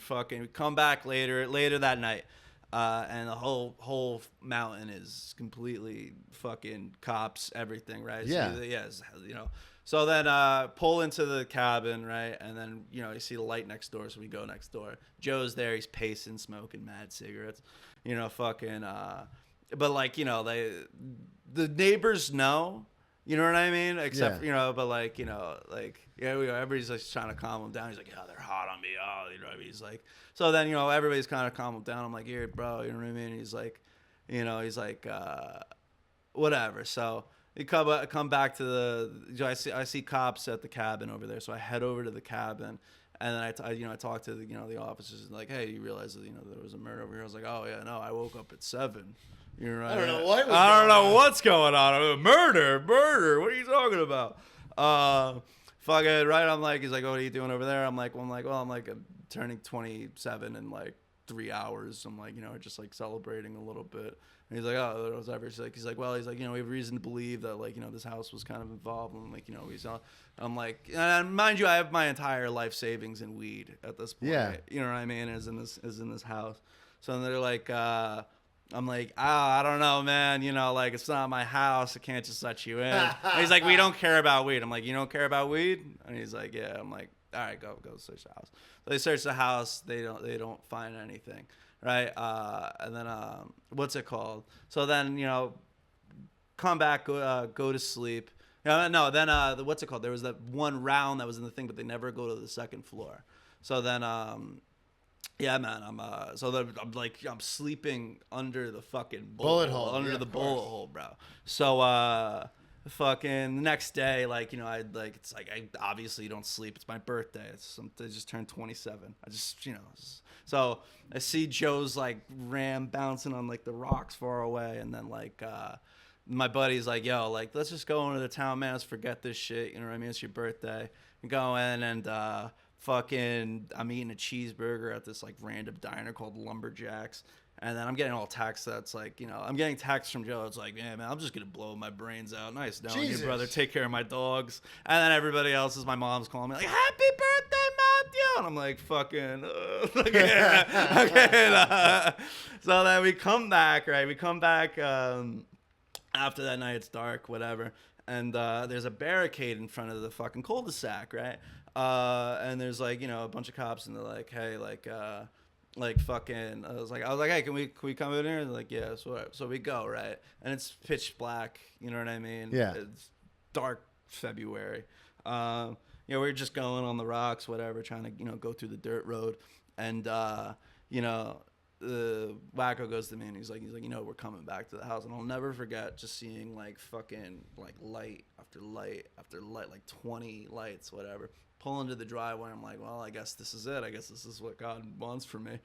fucking we come back later that night, and the whole mountain is completely fucking cops, everything, right? Yeah. So, yes, you know. So then pull into the cabin, right? And then, you know, you see the light next door, so we go next door. Joe's there, he's pacing, smoking mad cigarettes. You know, fucking but like, you know, the neighbors know, you know what I mean? Except, you know, but like, you know, like, yeah, everybody's like trying to calm him down. He's like, yeah, they're hot on me. Oh, you know what I mean? He's like, so then, you know, everybody's kind of calm him down. I'm like, here, bro, you know what I mean? He's like, you know, whatever. So you come back to I see cops at the cabin over there. So I head over to the cabin, and then I talk to the officers, and like, hey, you realize that, you know, there was a murder over here? I was like, oh yeah, no, I woke up at 7. You're right. I don't know what's going on. Murder. What are you talking about? Fucking right. I'm like, he's like, oh, what are you doing over there? I'm like, I'm turning 27 in like 3 hours. I'm like, you know, just like celebrating a little bit. And he's like, oh, that was ever. He's like, well, you know, we have reason to believe that, like, you know, this house was kind of involved. And I'm like, you know, I'm like, and mind you, I have my entire life savings in weed at this point. Yeah. Right? You know what I mean? Is in this house. So they're like, I'm like, I don't know, man. You know, like, it's not my house. I can't just let you in. And he's like, we don't care about weed. I'm like, you don't care about weed? And he's like, yeah. I'm like, all right, go search the house. So they search the house. They don't find anything, right? And then what's it called? So then, you know, come back, go to sleep. No, then what's it called? There was that one round that was in the thing, but they never go to the second floor. So then yeah, man, I'm sleeping under the fucking bullet hole, under the bullet hole, bro. So fucking the next day, like, you know, I obviously don't sleep. It's my birthday. I just turned 27. I just, you know, so I see Joe's like ram bouncing on like the rocks far away, and then like my buddy's like, yo, like, let's just go into the town, man. Let's forget this shit. You know what I mean? It's your birthday. And go in and fucking, I'm eating a cheeseburger at this like random diner called Lumberjacks, and then I'm getting all texts that's like, you know, I'm getting texts from Joe. It's like, yeah, man, I'm just gonna blow my brains out. Nice knowing you, brother. Take care of my dogs. And then everybody else is, my mom's calling me like, happy birthday, Matthew. And I'm like, fucking, yeah. Okay. So then we come back, right? We come back after that night. It's dark, whatever. And there's a barricade in front of the fucking cul-de-sac, right? And there's like, you know, a bunch of cops, and they're like, hey, like fucking, I was like, hey, can we come in here? And they're like, yeah, so we go, right? And it's pitch black, you know what I mean? Yeah. It's dark February. You know, we're just going on the rocks, whatever, trying to, you know, go through the dirt road. And, you know, the wacko goes to me, and he's like, you know, we're coming back to the house. And I'll never forget just seeing like fucking like light after light after light, like 20 lights, whatever. Pull into the driveway. I'm like, well, I guess this is it. I guess this is what God wants for me.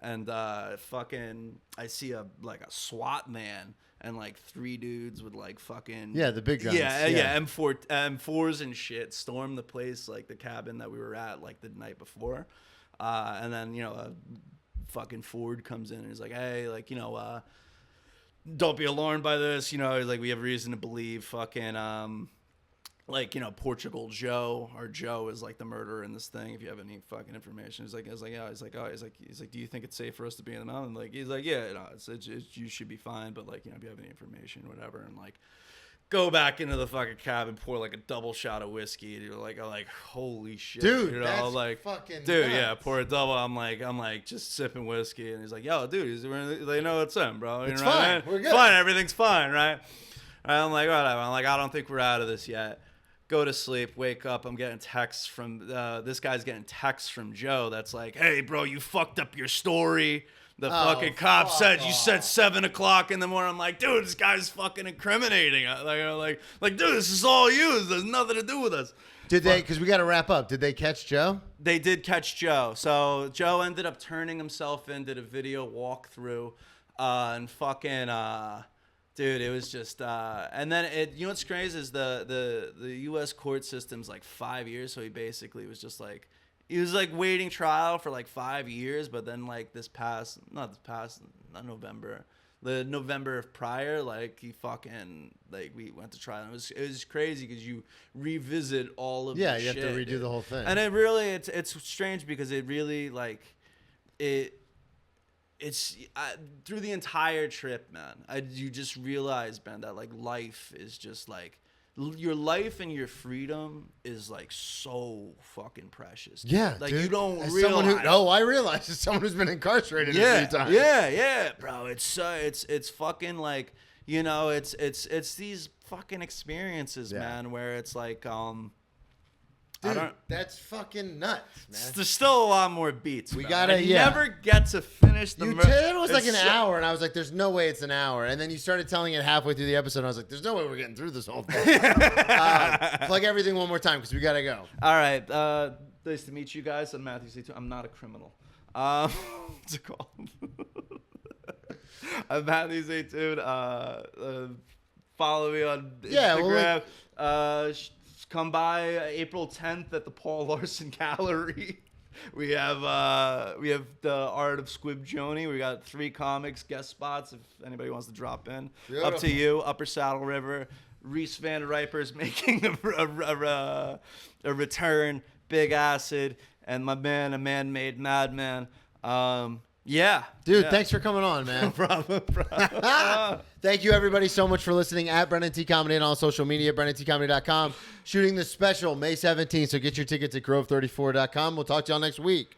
And fucking, I see a SWAT man and like 3 dudes with like fucking the big guns. Yeah, M4s and shit storm the place, like the cabin that we were at like the night before. And then, you know, a fucking Ford comes in and he's like, hey, like, you know, don't be alarmed by this. You know, like, we have reason to believe fucking like, you know, Portugal Joe, or Joe is like the murderer in this thing. If you have any fucking information, he's like, yeah. He's like, do you think it's safe for us to be in the mountain? Like, he's like, yeah, no, it's you should be fine, but like, you know, if you have any information, whatever, and like, go back into the fucking cabin, pour like a double shot of whiskey, and you're like, holy shit, dude, you know, that's like, fucking dude, nuts. yeah, pour a double. I'm like just sipping whiskey, and he's like, yo, dude, they know it's him, bro. It's right? fine, we're good, it's fine, everything's fine, right? I'm like, whatever. I'm like, I don't think we're out of this yet. Go to sleep, wake up. I'm getting texts from this guy's getting texts from Joe. That's like, hey, bro, you fucked up your story. The fucking cop said you said 7 o'clock in the morning. I'm like, dude, this guy's fucking incriminating. Like, dude, this is all you. There's nothing to do with us. Did they? Because we got to wrap up. Did they catch Joe? They did catch Joe. So Joe ended up turning himself in, did a video walkthrough, and fucking. Dude, it was just, and then you know what's crazy is the U.S. court system's like 5 years, so he basically was just like, he was like waiting trial for like 5 years, but then like not November, the November prior, like he fucking, like we went to trial, and it was crazy because you revisit all of the shit. Yeah, you have to redo the whole thing. And it really, it's strange because it really like, it's through the entire trip, man. You just realize, man, that like life is just like your life and your freedom is like so fucking precious. Yeah, like dude, you don't as realize. I realize as someone who's been incarcerated a few times. Yeah, bro. It's fucking like, you know, it's these fucking experiences, man, where it's like Dude, that's fucking nuts, man. There's still a lot more beats. We got gotta, never get to finish the. You said it was like an hour, and I was like, "There's no way it's an hour." And then you started telling it halfway through the episode, and I was like, "There's no way we're getting through this whole thing." Plug everything one more time because we gotta go. All right, nice to meet you guys. I'm Matthew Zeitoun. I'm not a criminal. What's it called? I'm Matthew Zeitoun. Follow me on Instagram. Come by April 10th at the Paul Larson Gallery. We have the Art of Squib Joni. We got 3 comics, guest spots if anybody wants to drop in. Beautiful. Up to you. Upper Saddle River. Reese Van Riper's making a return. Big Acid. And my man, a man-made madman. Yeah. Dude, thanks for coming on, man. No problem. Thank you, everybody, so much for listening at Brennan T. Comedy and all social media, BrennanTComedy.com. Shooting the special May 17th, so get your tickets at Grove34.com. We'll talk to y'all next week.